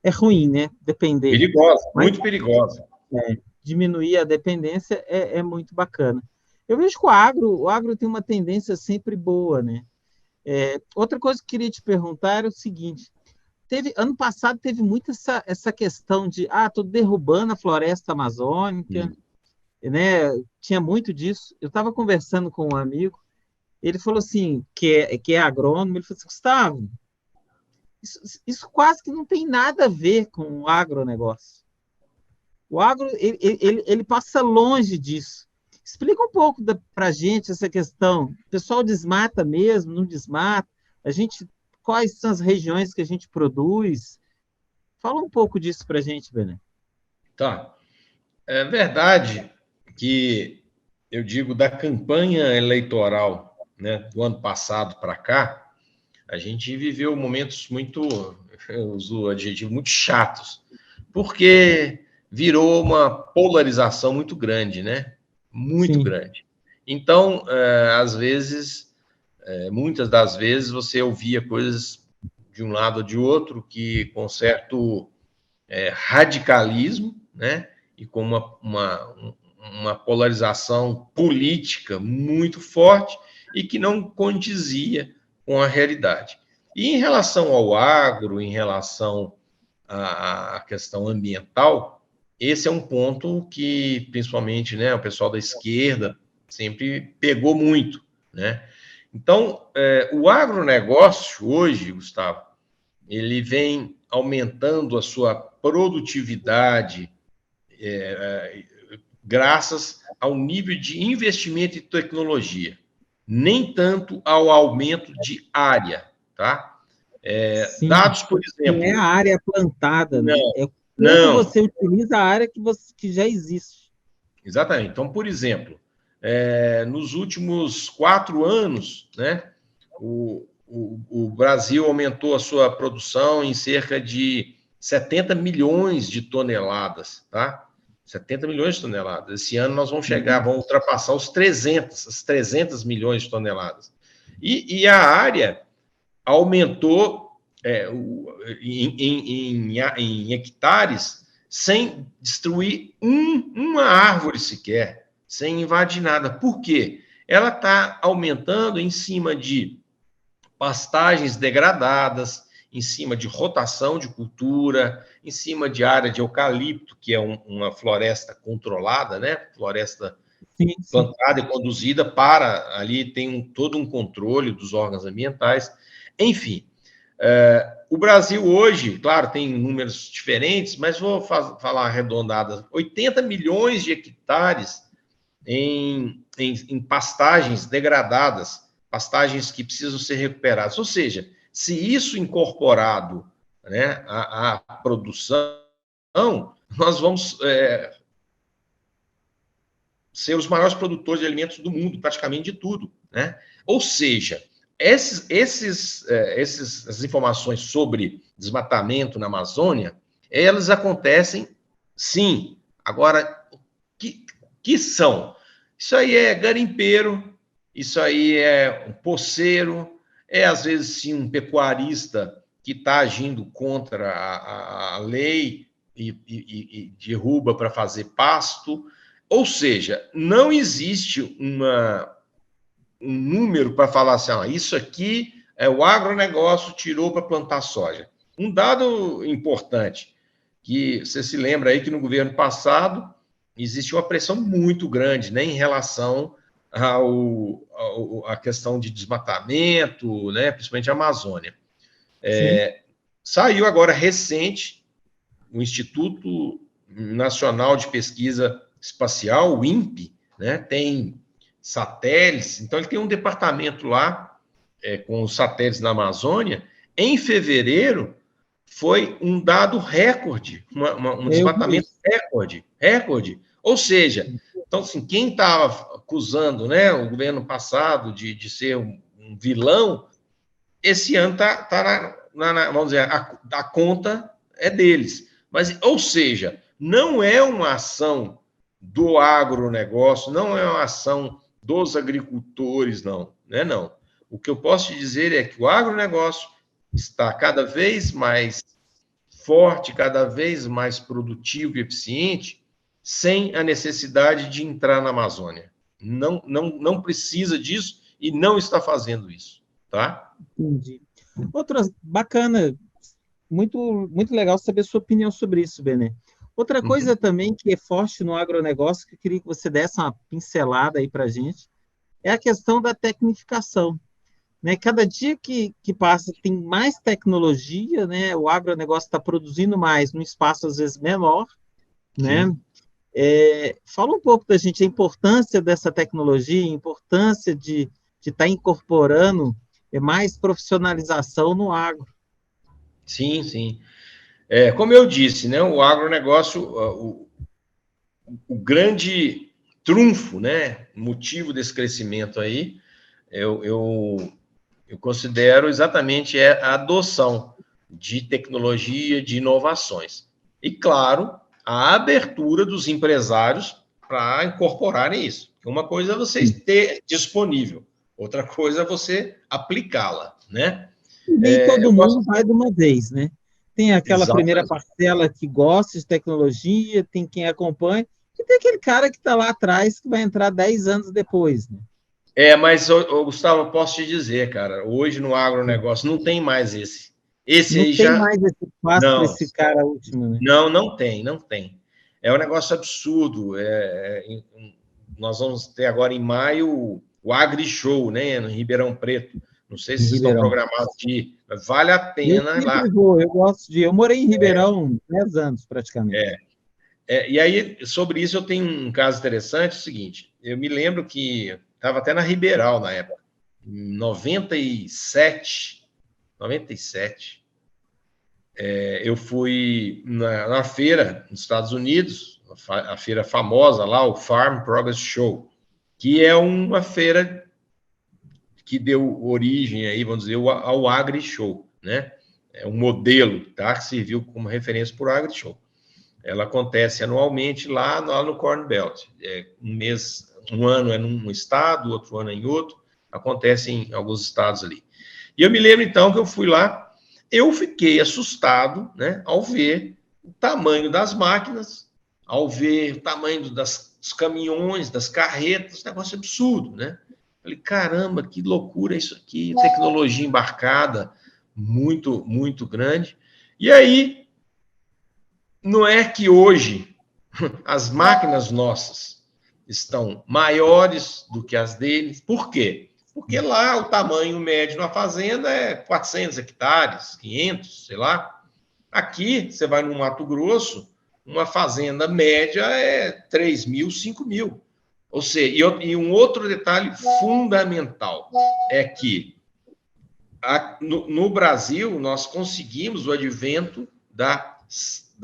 é ruim, né? Depender.
Perigosa, muito perigosa.
Diminuir a dependência é muito bacana. Eu vejo que o agro tem uma tendência sempre boa, né? Outra coisa que eu queria te perguntar era o seguinte: ano passado teve muito essa questão de estou derrubando a floresta amazônica, né? Tinha muito disso. Eu estava conversando com um amigo, ele falou assim, que é agrônomo, ele falou assim, Gustavo, isso quase que não tem nada a ver com o agronegócio. O agro, ele passa longe disso. Explica um pouco para a gente essa questão. O pessoal desmata mesmo, não desmata? Quais são as regiões que a gente produz? Fala um pouco disso para a gente, Bené.
Tá. É verdade que, eu digo, da campanha eleitoral, né, do ano passado para cá, a gente viveu momentos muito, eu uso o adjetivo, muito chatos, porque virou uma polarização muito grande, né? Muito grande. Então, às vezes, muitas das vezes, você ouvia coisas de um lado ou de outro que, com certo radicalismo, né? E com uma polarização política muito forte e que não condizia com a realidade. E em relação ao agro, em relação à questão ambiental, esse é um ponto que, principalmente, né, o pessoal da esquerda sempre pegou muito, né? Então, o agronegócio hoje, Gustavo, ele vem aumentando a sua produtividade graças ao nível de investimento em tecnologia, nem tanto ao aumento de área, tá? Dados, por exemplo...
Não é a área plantada, né? É como
não.
você utiliza a área que já existe.
Exatamente. Então, por exemplo, nos últimos 4 anos, né, o Brasil aumentou a sua produção em cerca de 70 milhões de toneladas, tá? 70 milhões de toneladas. Esse ano nós vamos ultrapassar as 300 milhões de toneladas. E a área aumentou em hectares sem destruir uma árvore sequer, sem invadir nada. Por quê? Ela está aumentando em cima de pastagens degradadas, em cima de rotação de cultura, em cima de área de eucalipto, que é uma floresta controlada, né? Floresta
Sim, sim.
plantada e conduzida para ali tem todo um controle dos órgãos ambientais. Enfim, o Brasil hoje, claro, tem números diferentes, mas vou falar arredondada, 80 milhões de hectares em pastagens degradadas, pastagens que precisam ser recuperadas. Ou seja, se isso incorporado, né, à produção, nós vamos ser os maiores produtores de alimentos do mundo, praticamente de tudo, né? Ou seja, essas informações sobre desmatamento na Amazônia, elas acontecem, sim. Agora, que são? Isso aí é garimpeiro, isso aí é um poceiro, às vezes sim um pecuarista que está agindo contra a lei e derruba para fazer pasto. Ou seja, não existe um número para falar assim, isso aqui é o agronegócio tirou para plantar soja. Um dado importante, que você se lembra aí que no governo passado existe uma pressão muito grande, né, em relação à questão de desmatamento, né, principalmente a Amazônia. Saiu agora recente o Instituto Nacional de Pesquisa Espacial, o INPE, né, tem satélites, então ele tem um departamento lá com os satélites na Amazônia. Em fevereiro, foi um dado recorde, um desmatamento recorde. Ou seja, então, assim, quem estava acusando, né, o governo passado de ser um vilão, esse ano está vamos dizer, a conta é deles. Mas, ou seja, não é uma ação do agronegócio, não é uma ação dos agricultores, não, né? Não. O que eu posso te dizer é que o agronegócio está cada vez mais forte, cada vez mais produtivo e eficiente, sem a necessidade de entrar na Amazônia. Não precisa disso e não está fazendo isso, tá?
Entendi. Outra bacana, muito legal saber sua opinião sobre isso, Benê. Outra coisa também que é forte no agronegócio, que eu queria que você desse uma pincelada aí para a gente, é a questão da tecnificação. Né? Cada dia que passa tem mais tecnologia, né? O agronegócio está produzindo mais num espaço às vezes menor, né? Fala um pouco da gente a importância dessa tecnologia, a importância de estar incorporando mais profissionalização no agro.
Sim, sim. Como eu disse, né, o agronegócio, o grande trunfo, né, motivo desse crescimento aí, eu considero exatamente a adoção de tecnologia, de inovações. E, claro, a abertura dos empresários para incorporarem isso. Uma coisa é você ter disponível, outra coisa é você aplicá-la, né?
Nem todo mundo vai de uma vez, né? Tem aquela primeira
Exatamente.
parcela que gosta de tecnologia, tem quem acompanha, e tem aquele cara que está lá atrás que vai entrar 10 anos depois, né?
Mas, Gustavo, eu posso te dizer, cara, hoje no agronegócio não tem mais esse. Esse
Não
aí
tem
já.
mais esse espaço para
Não,
esse cara último, né?
não tem. É um negócio absurdo. Nós vamos ter agora em maio o AgriShow, né, no Ribeirão Preto. Não sei se
Em
vocês estão
Ribeirão.
programados de ir, mas vale a
Eu
pena ir lá.
sempre vou, eu gosto de. Eu morei em Ribeirão 10 anos praticamente.
E aí, sobre isso, eu tenho um caso interessante, é o seguinte, eu me lembro que estava até na Ribeirão na época, em 97, eu fui na feira nos Estados Unidos, a feira famosa lá, o Farm Progress Show, que é uma feira que deu origem aí, vamos dizer, ao Agri Show, né? É um modelo, tá? Que serviu como referência para o Agri Show. Ela acontece anualmente lá no Corn Belt. Um ano é num estado, outro ano é em outro. Acontece em alguns estados ali. E eu me lembro, então, que eu fui lá, eu fiquei assustado, né, ao ver o tamanho das máquinas, ao ver o tamanho dos caminhões, das carretas, negócio absurdo, né? Falei, caramba, que loucura isso aqui, tecnologia embarcada, muito, muito grande. E aí, não é que hoje as máquinas nossas estão maiores do que as deles. Por quê? Porque lá o tamanho médio na fazenda é 400 hectares, 500, sei lá. Aqui, você vai no Mato Grosso, uma fazenda média é 3 mil, 5 mil. Ou seja, e um outro detalhe fundamental é que no Brasil nós conseguimos o advento das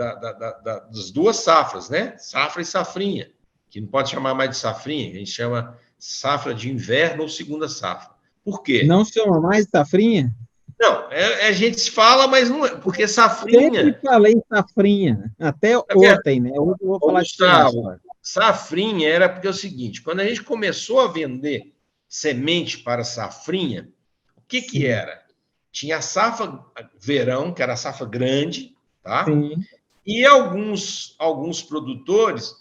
duas safras, né? Safra e safrinha, que não pode chamar mais de safrinha, a gente chama safra de inverno ou segunda safra. Por quê?
Não chama mais safrinha?
Não, a gente se fala, mas não é, porque
Sempre
safrinha.
falei safrinha, até ontem, né? Hoje eu vou
Ô,
falar diferente.
Gustavo, safrinha era porque é o seguinte: quando a gente começou a vender semente para safrinha, o que
Sim,
era? Tinha a safra verão, que era a safra grande, tá?
sim.
E alguns produtores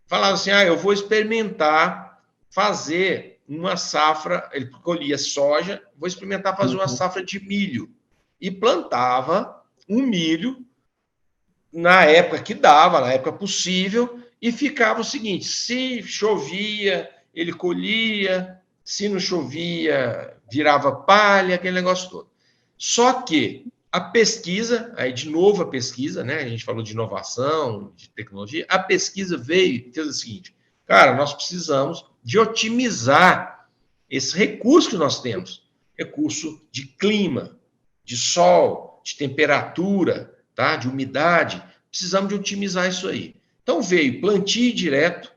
falavam assim: eu vou experimentar fazer uma safra. Ele colhia soja, vou experimentar fazer uma
Uhum.
safra de milho. E plantava um milho na época que dava, na época possível, e ficava o seguinte: se chovia, ele colhia, se não chovia, virava palha, aquele negócio todo. Só que a pesquisa, aí de novo a pesquisa, né? A gente falou de inovação, de tecnologia, a pesquisa veio e fez o seguinte: cara, nós precisamos de otimizar esse recurso que nós temos, recurso de clima, de sol, de temperatura, tá? De umidade. Precisamos de otimizar isso aí. Então veio plantio direto,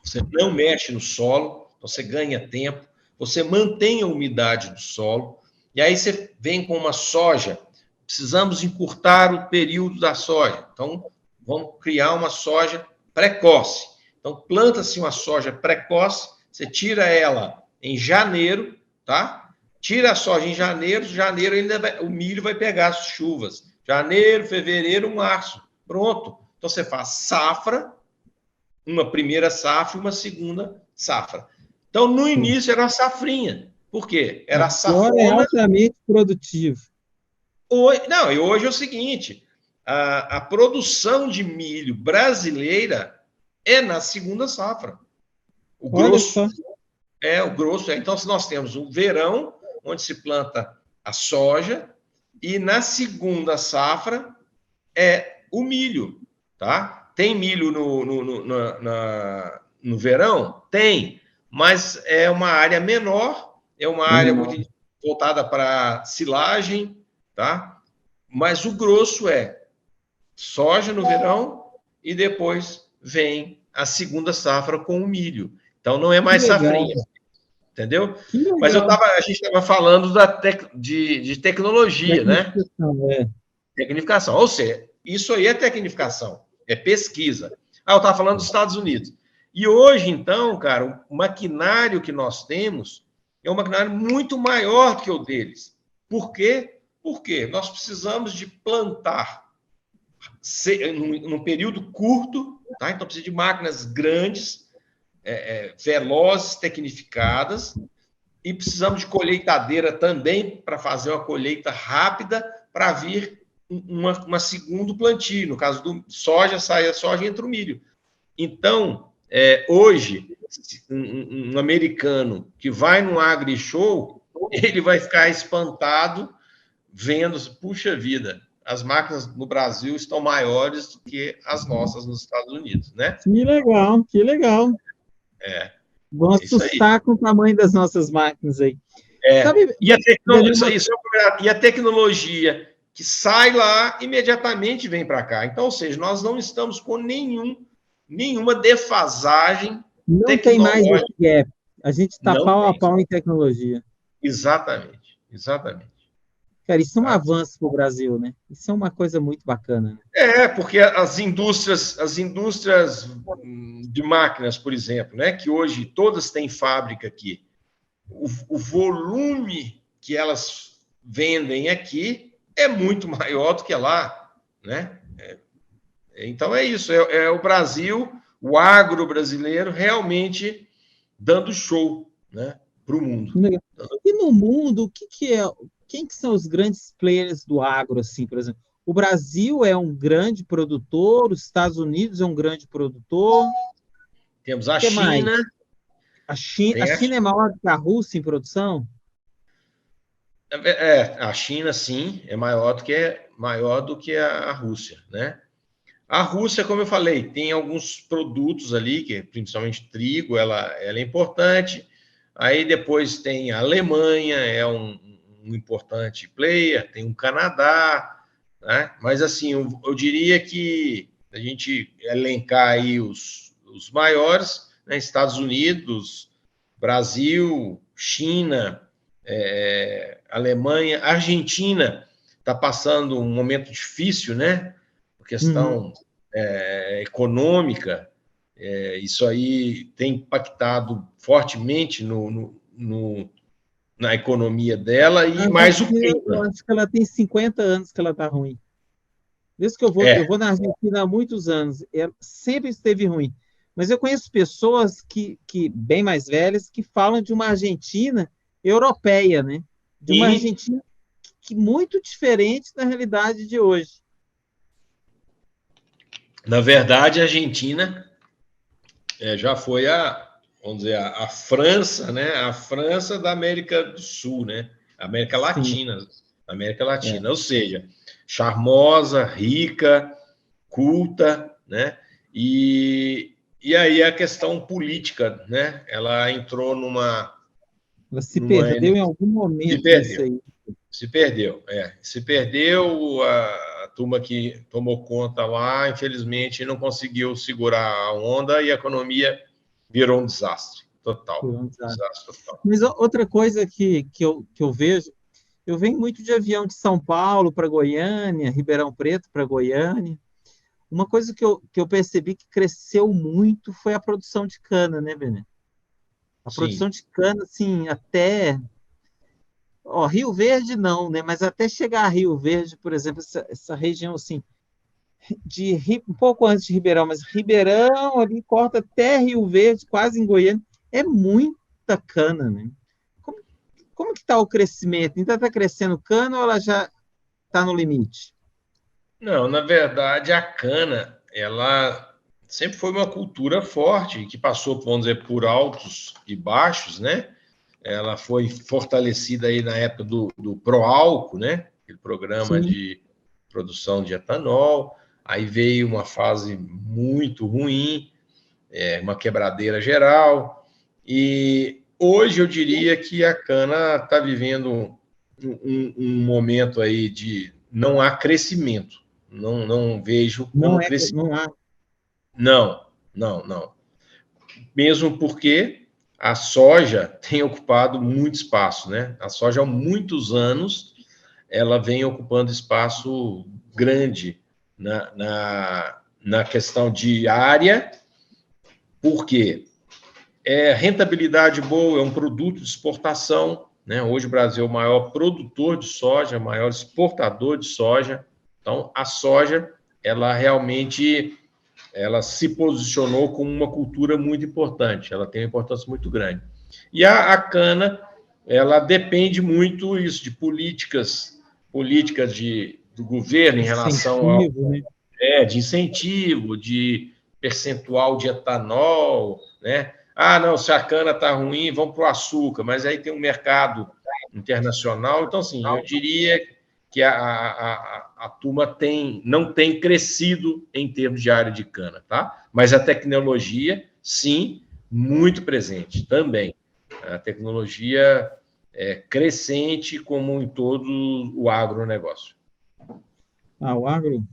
você não mexe no solo, você ganha tempo, você mantém a umidade do solo, e aí você vem com uma soja, precisamos encurtar o período da soja, então vamos criar uma soja precoce. Então planta-se uma soja precoce, você tira ela em janeiro, tá? Tira a soja em janeiro, o milho vai pegar as chuvas. Janeiro, fevereiro, março. Pronto. Então você faz safra, uma primeira safra e uma segunda safra. Então, no início era uma safrinha. Por quê? Era
Agora é
safona.
altamente produtivo.
Não, e hoje é o seguinte: a produção de milho brasileira é na segunda safra. O
Olha
grosso
só.
o grosso. Então, se nós temos o verão, onde se planta a soja, e na segunda safra é o milho, tá? Tem milho no verão? Tem, mas é uma área menor, é uma área
Menor.
muito voltada para silagem, tá? Mas o grosso é soja no verão e depois vem a segunda safra com o milho. Então não é
Que
mais
legal.
safrinha, entendeu?
Que
Mas
legal.
a gente estava falando de tecnologia, né?
Tecnificação, é.
Tecnificação. Ou seja, isso aí é tecnificação, é pesquisa. Eu estava falando dos Estados Unidos. E hoje, então, cara, o maquinário que nós temos é um maquinário muito maior que o deles. Por quê? Porque nós precisamos de plantar num período curto, tá? Então precisa de máquinas grandes, velozes, tecnificadas, e precisamos de colheitadeira também para fazer uma colheita rápida para vir uma segundo plantio. No caso do soja, sai a soja e entra o milho. Então, hoje, um americano que vai num agri-show, ele vai ficar espantado vendo, puxa vida, as máquinas no Brasil estão maiores do que as nossas nos Estados Unidos, né?
Que legal, que legal.
É,
Vão
é isso aí.
assustar com o tamanho das nossas máquinas aí.
É.
Sabe,
E a,
Danilo,
e a tecnologia que sai lá, imediatamente vem para cá. Então, ou seja, nós não estamos com nenhuma defasagem
não tem mais esse
tecnológica.
gap. A gente está
Não
pau a
tem.
pau em tecnologia.
Exatamente. Exatamente.
Cara, isso é um
Tá?
avanço para o Brasil, né? Isso é uma coisa muito bacana. Né?
Porque as indústrias de máquinas, por exemplo, né, que hoje todas têm fábrica aqui, o volume que elas vendem aqui é muito maior do que lá, né? Então é isso, é o Brasil, o agro brasileiro realmente dando show, né? para o mundo.
Legal. E no mundo, quem que são os grandes players do agro, assim, por exemplo? O Brasil é um grande produtor, os Estados Unidos é um grande produtor. O
Temos a
que mais?
China,
A
tem
China é maior que a Rússia em produção?
a China, sim, é maior do que a Rússia, né? A Rússia, como eu falei, tem alguns produtos ali, que principalmente trigo, ela é importante. Aí depois tem a Alemanha, é um importante player, tem o Canadá, né? Mas assim, eu diria que a gente elencar aí os maiores, né? Estados Unidos, Brasil, China, Alemanha, Argentina está passando um momento difícil, né? Por
Uhum.
questão econômica, isso aí tem impactado fortemente na economia dela
A
e mais o
Argentina, eu
clima.
acho que ela tem 50 anos que ela está ruim. Desde que eu
É,
vou na Argentina há muitos anos, ela sempre esteve ruim. Mas eu conheço pessoas bem mais velhas que falam de uma Argentina europeia, né? De uma
e
Argentina muito diferente da realidade de hoje.
na verdade a Argentina já foi vamos dizer, a França, né? A França da América do Sul, né?
Sim,
América
é.
Latina, ou seja, charmosa, rica, culta, né? E aí a questão política, né? Ela entrou
Ela se
numa
perdeu em algum
se
momento nisso
perdeu,
aí.
se perdeu a turma que tomou conta lá, infelizmente não conseguiu segurar a onda e a economia virou um desastre total, desastre total.
Mas outra coisa que eu vejo, eu venho muito de avião de São Paulo para Goiânia, Ribeirão Preto para Goiânia. Uma coisa que eu percebi que cresceu muito foi a produção de cana, né, Bené? A produção
Sim,
de cana, assim, até. Ó, Rio Verde não, né? Mas até chegar a Rio Verde, por exemplo, essa região, assim, um pouco antes de Ribeirão, mas Ribeirão ali corta até Rio Verde, quase em Goiânia, é muita cana, né? Como, como que está o crescimento? Ainda está crescendo cana ou ela já está no limite?
não, na verdade a cana, ela sempre foi uma cultura forte que passou, vamos dizer, por altos e baixos, né? Ela foi fortalecida aí na época do Proálcool, né? Aquele programa
Sim.
de produção de etanol. Aí veio uma fase muito ruim, uma quebradeira geral. E hoje eu diria que a cana está vivendo um momento aí de não há crescimento. Não vejo
Não
como
é,
crescimento.
não há.
Não, não, não. Mesmo porque a soja tem ocupado muito espaço, né? A soja há muitos anos ela vem ocupando espaço grande na questão de área, porque rentabilidade boa, é um produto de exportação, né? Hoje o Brasil é o maior produtor de soja, o maior exportador de soja. Então, a soja, ela realmente ela se posicionou como uma cultura muito importante, ela tem uma importância muito grande. E a cana, ela depende muito isso de políticas do governo em relação
Incentivo, né?
de incentivo, de percentual de etanol, né? Ah, não, se a cana está ruim, vamos para o açúcar, mas aí tem um mercado internacional. Então, assim, eu diria que a turma não tem crescido em termos de área de cana, tá? Mas a tecnologia, sim, muito presente também. A tecnologia é crescente como em todo o agronegócio.
O agro.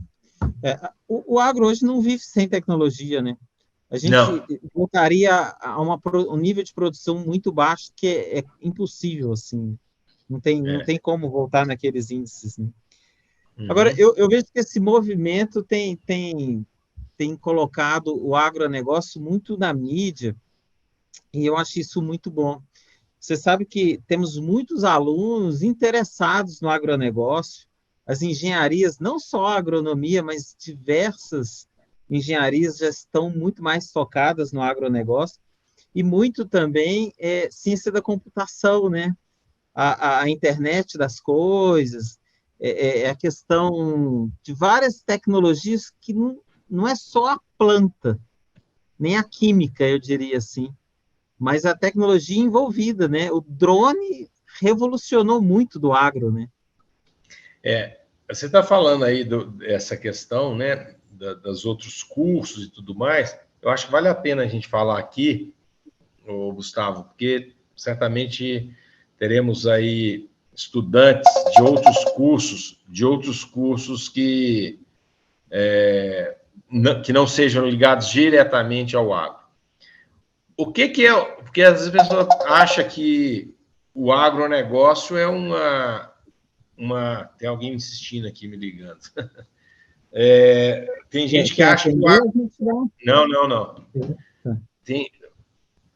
O agro hoje não vive sem tecnologia, né? A gente
Não,
voltaria a um nível de produção muito baixo que é impossível, assim. Não
é.
tem como voltar naqueles índices, né? Agora,
Uhum.
eu vejo que esse movimento tem colocado o agronegócio muito na mídia, e eu acho isso muito bom. Você sabe que temos muitos alunos interessados no agronegócio, as engenharias, não só a agronomia, mas diversas engenharias já estão muito mais focadas no agronegócio. e muito também ciência da computação, né? A internet das coisas, a questão de várias tecnologias que não é só a planta, nem a química, eu diria assim, mas a tecnologia envolvida, né? O drone revolucionou muito do agro, né?
Você está falando aí dessa questão, né, dos outros cursos e tudo mais. Eu acho que vale a pena a gente falar aqui, Gustavo, porque certamente teremos aí estudantes de outros cursos que não sejam ligados diretamente ao agro. O que é? Porque às vezes a pessoa acha que o agronegócio é tem alguém insistindo aqui, me ligando. Tem gente que acha que o agro... Não.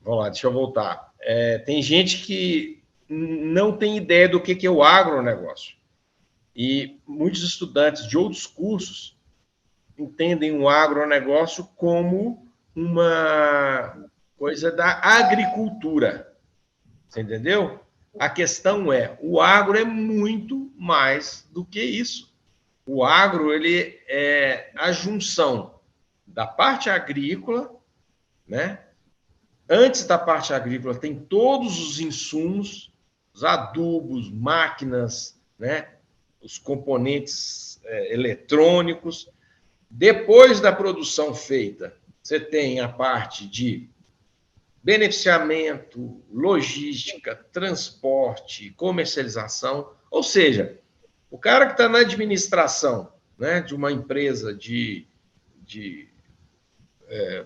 Vamos lá, deixa eu voltar. Tem gente que não tem ideia do que é o agronegócio. E muitos estudantes de outros cursos entendem o agronegócio como uma coisa da agricultura. Você entendeu? A questão o agro é muito mais do que isso. O agro, ele é a junção da parte agrícola, né? Antes da parte agrícola tem todos os insumos, os adubos, máquinas, né? Os componentes eletrônicos. Depois da produção feita, você tem a parte de beneficiamento, logística, transporte, comercialização. Ou seja, o cara que está na administração, né, de uma empresa de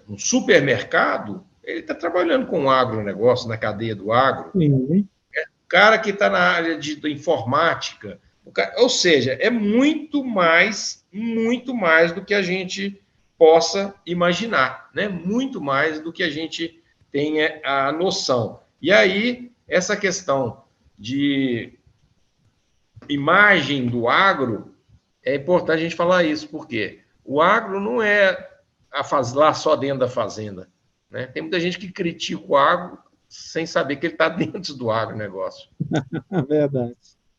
um supermercado, ele está trabalhando com o agronegócio, na cadeia do agro.
Sim.
O cara que está na área de informática, ou seja, é muito mais do que a gente possa imaginar, né? Muito mais do que a gente tem a noção. E aí, essa questão de imagem do agro, é importante a gente falar isso, porque o agro não é lá só dentro da fazenda, né? Tem muita gente que critica o agro sem saber que ele está dentro do agronegócio.
Verdade.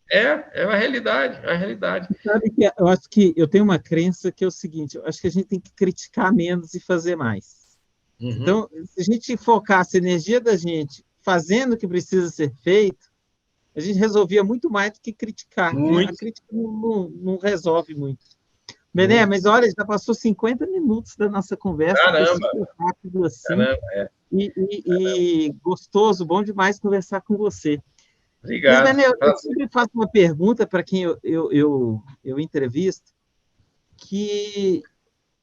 É a realidade, é a realidade.
Sabe que eu acho que eu tenho uma crença que é o seguinte, eu acho que a gente tem que criticar menos e fazer mais.
Uhum.
Então, se a gente focasse a energia da gente fazendo o que precisa ser feito, a gente resolvia muito mais do que criticar. Né? A crítica não resolve muito. Bené, mas olha, já passou 50 minutos da nossa conversa.
Caramba!
Foi super rápido assim.
Caramba,
e gostoso, bom demais conversar com você.
Obrigado.
Mas, Bené, eu sempre faço uma pergunta para quem eu entrevisto, que,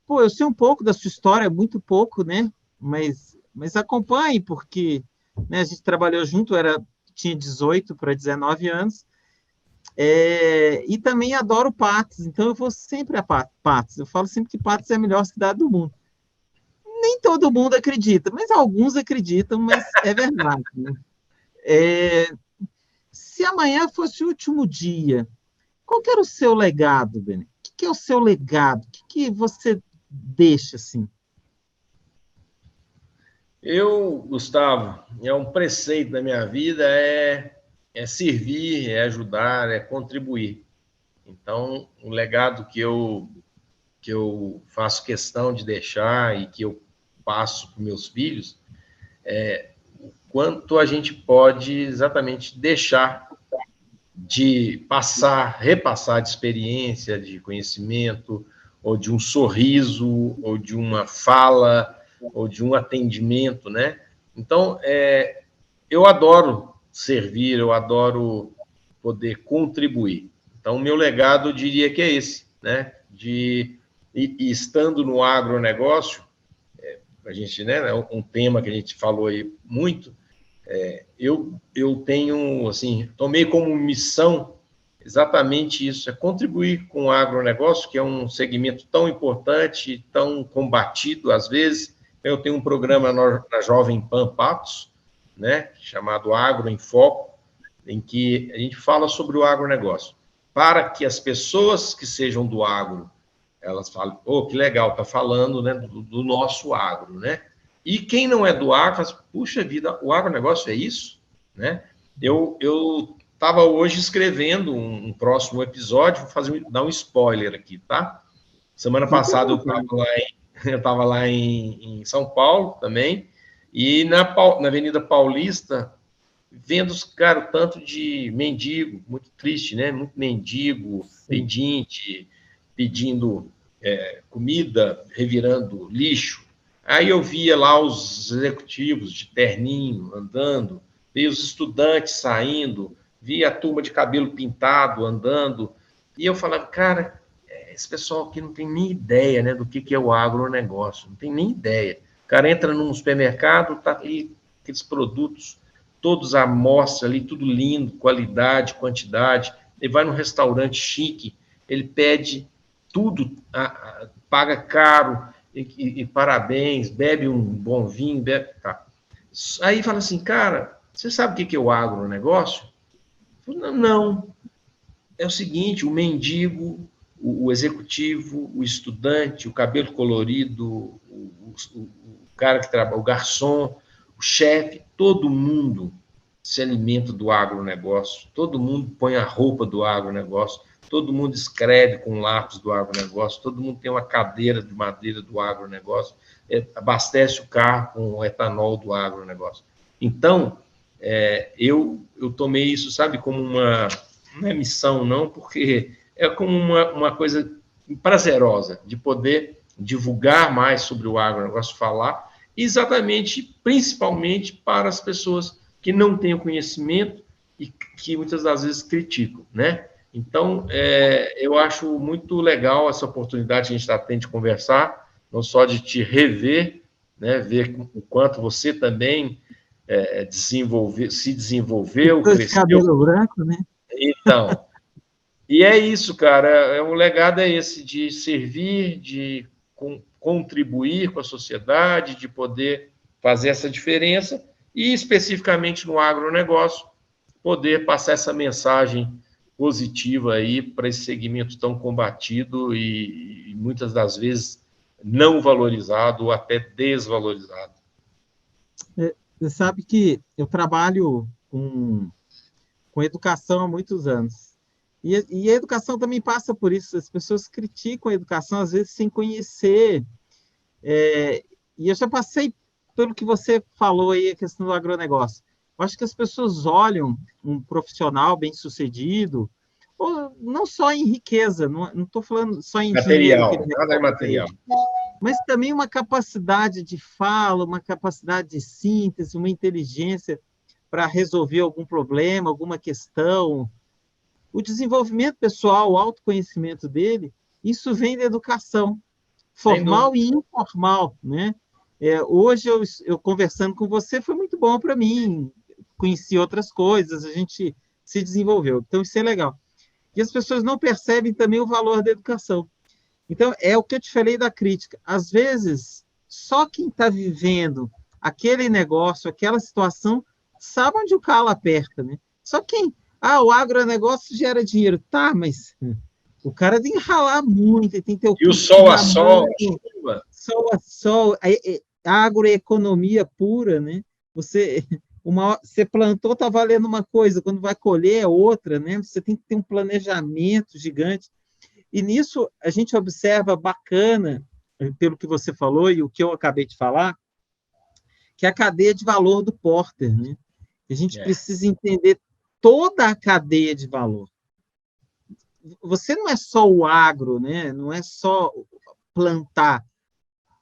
eu sei um pouco da sua história, muito pouco, né? Mas acompanhe, porque né, a gente trabalhou junto, tinha 18 para 19 anos, e também adoro Patos, então eu vou sempre a Patos. Eu falo sempre que Patos é a melhor cidade do mundo. Nem todo mundo acredita, mas alguns acreditam, mas é verdade. Né? Se amanhã fosse o último dia, qual que era o seu legado, Bené? O que é o seu legado? O que você deixa assim?
Gustavo, um preceito da minha vida é servir, é ajudar, é contribuir. Então, o legado que eu faço questão de deixar e que eu passo para meus filhos é o quanto a gente pode exatamente deixar de repassar de experiência, de conhecimento, ou de um sorriso, ou de uma fala, ou de um atendimento, né? Então, eu adoro servir, eu adoro poder contribuir. Então, o meu legado, eu diria que é esse, né? E estando no agronegócio, a gente, né, é um tema que a gente falou aí muito, eu tenho, assim, tomei como missão exatamente isso, é contribuir com o agronegócio, que é um segmento tão importante, tão combatido às vezes. Eu tenho um programa na Jovem Pan Patos, né, chamado Agro em Foco, em que a gente fala sobre o agronegócio, para que as pessoas que sejam do agro, elas falem, que legal, está falando, né, do nosso agro, né? E quem não é do agro, fala assim, puxa vida, o agronegócio é isso? Né? Eu estava hoje escrevendo um próximo episódio, vou dar um spoiler aqui, tá? Semana passada eu estava lá em São Paulo também, e na Avenida Paulista, vendo os caras, tanto de mendigo, muito triste, né? Muito mendigo, pedinte, pedindo comida, revirando lixo. Aí eu via lá os executivos de terninho andando, via os estudantes saindo, via a turma de cabelo pintado andando, e eu falava, cara, esse pessoal aqui não tem nem ideia, né, do que é o agronegócio, não tem nem ideia. O cara entra num supermercado, tá ali aqueles produtos todos à mostra ali, tudo lindo, qualidade, quantidade. Ele vai num restaurante chique, ele pede tudo, paga caro, e parabéns, bebe um bom vinho, bebe, tá. Aí fala assim, cara, você sabe o que é o agronegócio? Não, não. É o seguinte, o mendigo, o executivo, o estudante, o cabelo colorido, o cara que trabalha, o garçom, o chefe, todo mundo se alimenta do agronegócio, todo mundo põe a roupa do agronegócio, todo mundo escreve com lápis do agronegócio, todo mundo tem uma cadeira de madeira do agronegócio, abastece o carro com o etanol do agronegócio. Então, eu tomei isso, sabe, como não é missão, não, porque é como uma coisa prazerosa de poder divulgar mais sobre o agronegócio, falar, exatamente, principalmente para as pessoas que não têm o conhecimento e que muitas das vezes criticam, né? Então, eu acho muito legal essa oportunidade que a gente está tendo de conversar, não só de te rever, né, ver o quanto você também se desenvolveu,
Pessoas de
cresceu.
cabelo branco, né?
Então, e é isso, cara. O legado é esse, de servir, de contribuir com a sociedade, de poder fazer essa diferença e, especificamente no agronegócio, poder passar essa mensagem positiva aí para esse segmento tão combatido e muitas das vezes não valorizado ou até desvalorizado.
Você sabe que eu trabalho com educação há muitos anos. E a educação também passa por isso. As pessoas criticam a educação, às vezes, sem conhecer. E eu já passei pelo que você falou aí, a questão do agronegócio. Eu acho que as pessoas olham um profissional bem-sucedido, ou não só em riqueza, não estou falando só em dinheiro que ele
Material, nada é
recebe para
material.
ele, mas também uma capacidade de fala, uma capacidade de síntese, uma inteligência para resolver algum problema, alguma questão. O desenvolvimento pessoal, o autoconhecimento dele, isso vem da educação,
Sem dúvida.
formal e informal, né? Hoje eu conversando com você foi muito bom para mim, conheci outras coisas, a gente se desenvolveu, então isso é legal. E as pessoas não percebem também o valor da educação. Então, é o que eu te falei da crítica. Às vezes, só quem está vivendo aquele negócio, aquela situação, sabe onde o calo aperta, né? Só quem. Ah, o agronegócio gera dinheiro. Tá, mas o cara tem que ralar muito, tem que ter o
E o
curso
sol a
na
sol,
mão,
a chuva.
sol a sol, a agroeconomia pura, né? Você plantou, está valendo uma coisa, quando vai colher é outra, né? Você tem que ter um planejamento gigante. E nisso a gente observa bacana, pelo que você falou e o que eu acabei de falar, que é a cadeia de valor do Porter, né? A gente precisa entender toda a cadeia de valor. Você não é só o agro, né? Não é só plantar.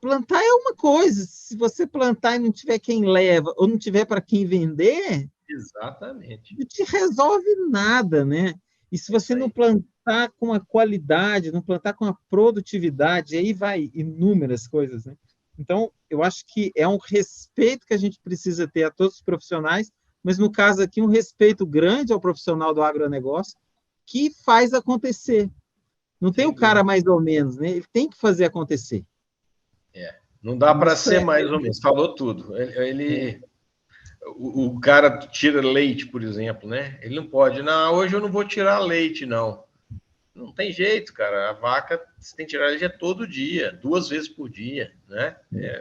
Plantar é uma coisa. Se você plantar e não tiver quem leva ou não tiver para quem vender,
Exatamente.
não te resolve nada, né? E se você não plantar com a qualidade, não plantar com a produtividade, aí vai inúmeras coisas, né? Então, eu acho que é um respeito que a gente precisa ter a todos os profissionais, mas no caso aqui, um respeito grande ao profissional do agronegócio que faz acontecer. Não tem o cara mais ou menos, né? Ele tem que fazer acontecer.
Não dá para
Isso
ser mais ou menos. Falou tudo. O cara tira leite, por exemplo, né? Ele não pode. Não, hoje eu não vou tirar leite, não. Não tem jeito, cara. A vaca, você tem que tirar leite todo dia, 2 vezes por dia, né?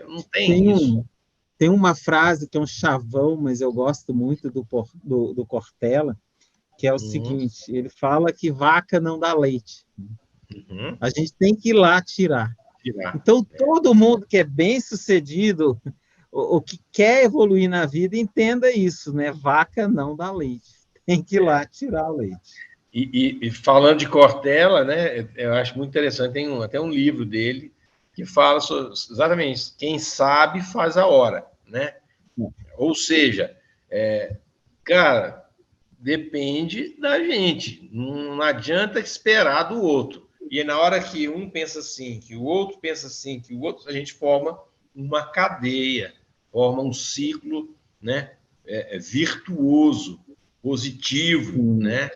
Não tem isso.
Tem uma frase que é um chavão, mas eu gosto muito do Cortella, que é o seguinte, ele fala que vaca não dá leite. A gente tem que ir lá tirar. Então, todo mundo que é bem-sucedido, o que quer evoluir na vida, entenda isso, né? Vaca não dá leite. Tem que ir lá tirar o leite.
E falando de Cortella, né, eu acho muito interessante, tem até um livro dele que fala sobre, exatamente, quem sabe faz a hora, né? Ou seja, cara, depende da gente, não adianta esperar do outro. E na hora que um pensa assim, que o outro pensa assim, que o outro, a gente forma uma cadeia, forma um ciclo, né, virtuoso, positivo, né?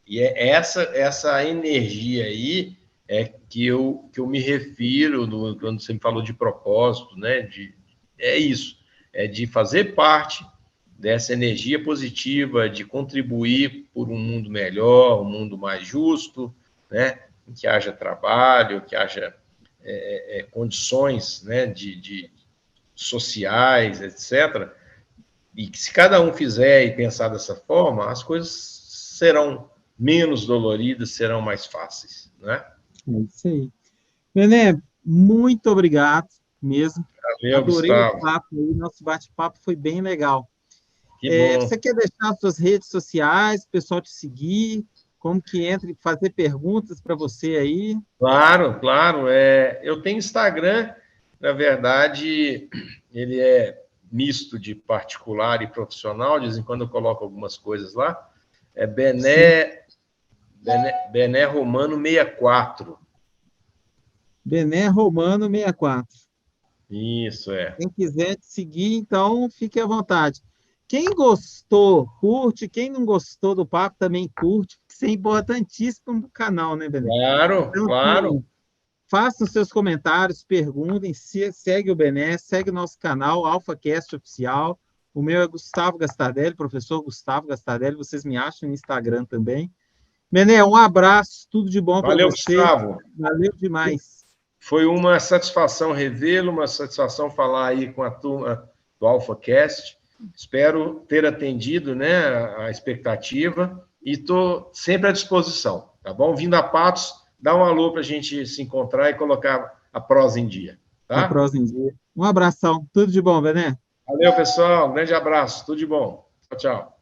E é essa energia aí que eu me refiro quando você me falou de propósito, né? É isso, é de fazer parte dessa energia positiva, de contribuir por um mundo melhor, um mundo mais justo, né? Em que haja trabalho, que haja condições, né? de sociais, etc. E que se cada um fizer e pensar dessa forma, as coisas serão menos doloridas, serão mais fáceis, né?
É isso aí. Bené, muito obrigado mesmo.
Valeu,
Adorei o
Gustavo.
papo aí, nosso bate-papo foi bem legal.
Que bom.
Você quer deixar as suas redes sociais, o pessoal te seguir, como que entra e fazer perguntas para você aí?
Claro, claro. Eu tenho Instagram, na verdade, ele é misto de particular e profissional, de vez em quando eu coloco algumas coisas lá. É Bené Romano 64.
Bené Romano 64.
Isso,
Quem quiser te seguir, então fique à vontade. Quem gostou, curte. Quem não gostou do papo, também curte. Isso é importantíssimo para o canal, né, Bené?
Claro,
Então,
claro.
assim, façam seus comentários, perguntem, segue o Bené, segue o nosso canal, AlphaCast Oficial. O meu é Gustavo Gastardelli, professor Gustavo Gastardelli. Vocês me acham no Instagram também. Bené, um abraço, tudo de bom para
Valeu,
você.
Gustavo.
Valeu demais.
Foi uma satisfação revê-lo, uma satisfação falar aí com a turma do AlphaCast. Espero ter atendido, né, a expectativa e estou sempre à disposição, tá bom? Vindo a Patos, dá um alô para a gente se encontrar e colocar a prosa em dia,
A
tá?
prosa em dia. Um abração, tudo de bom, Bené.
Valeu, pessoal. Um grande abraço. Tudo de bom. Tchau, tchau.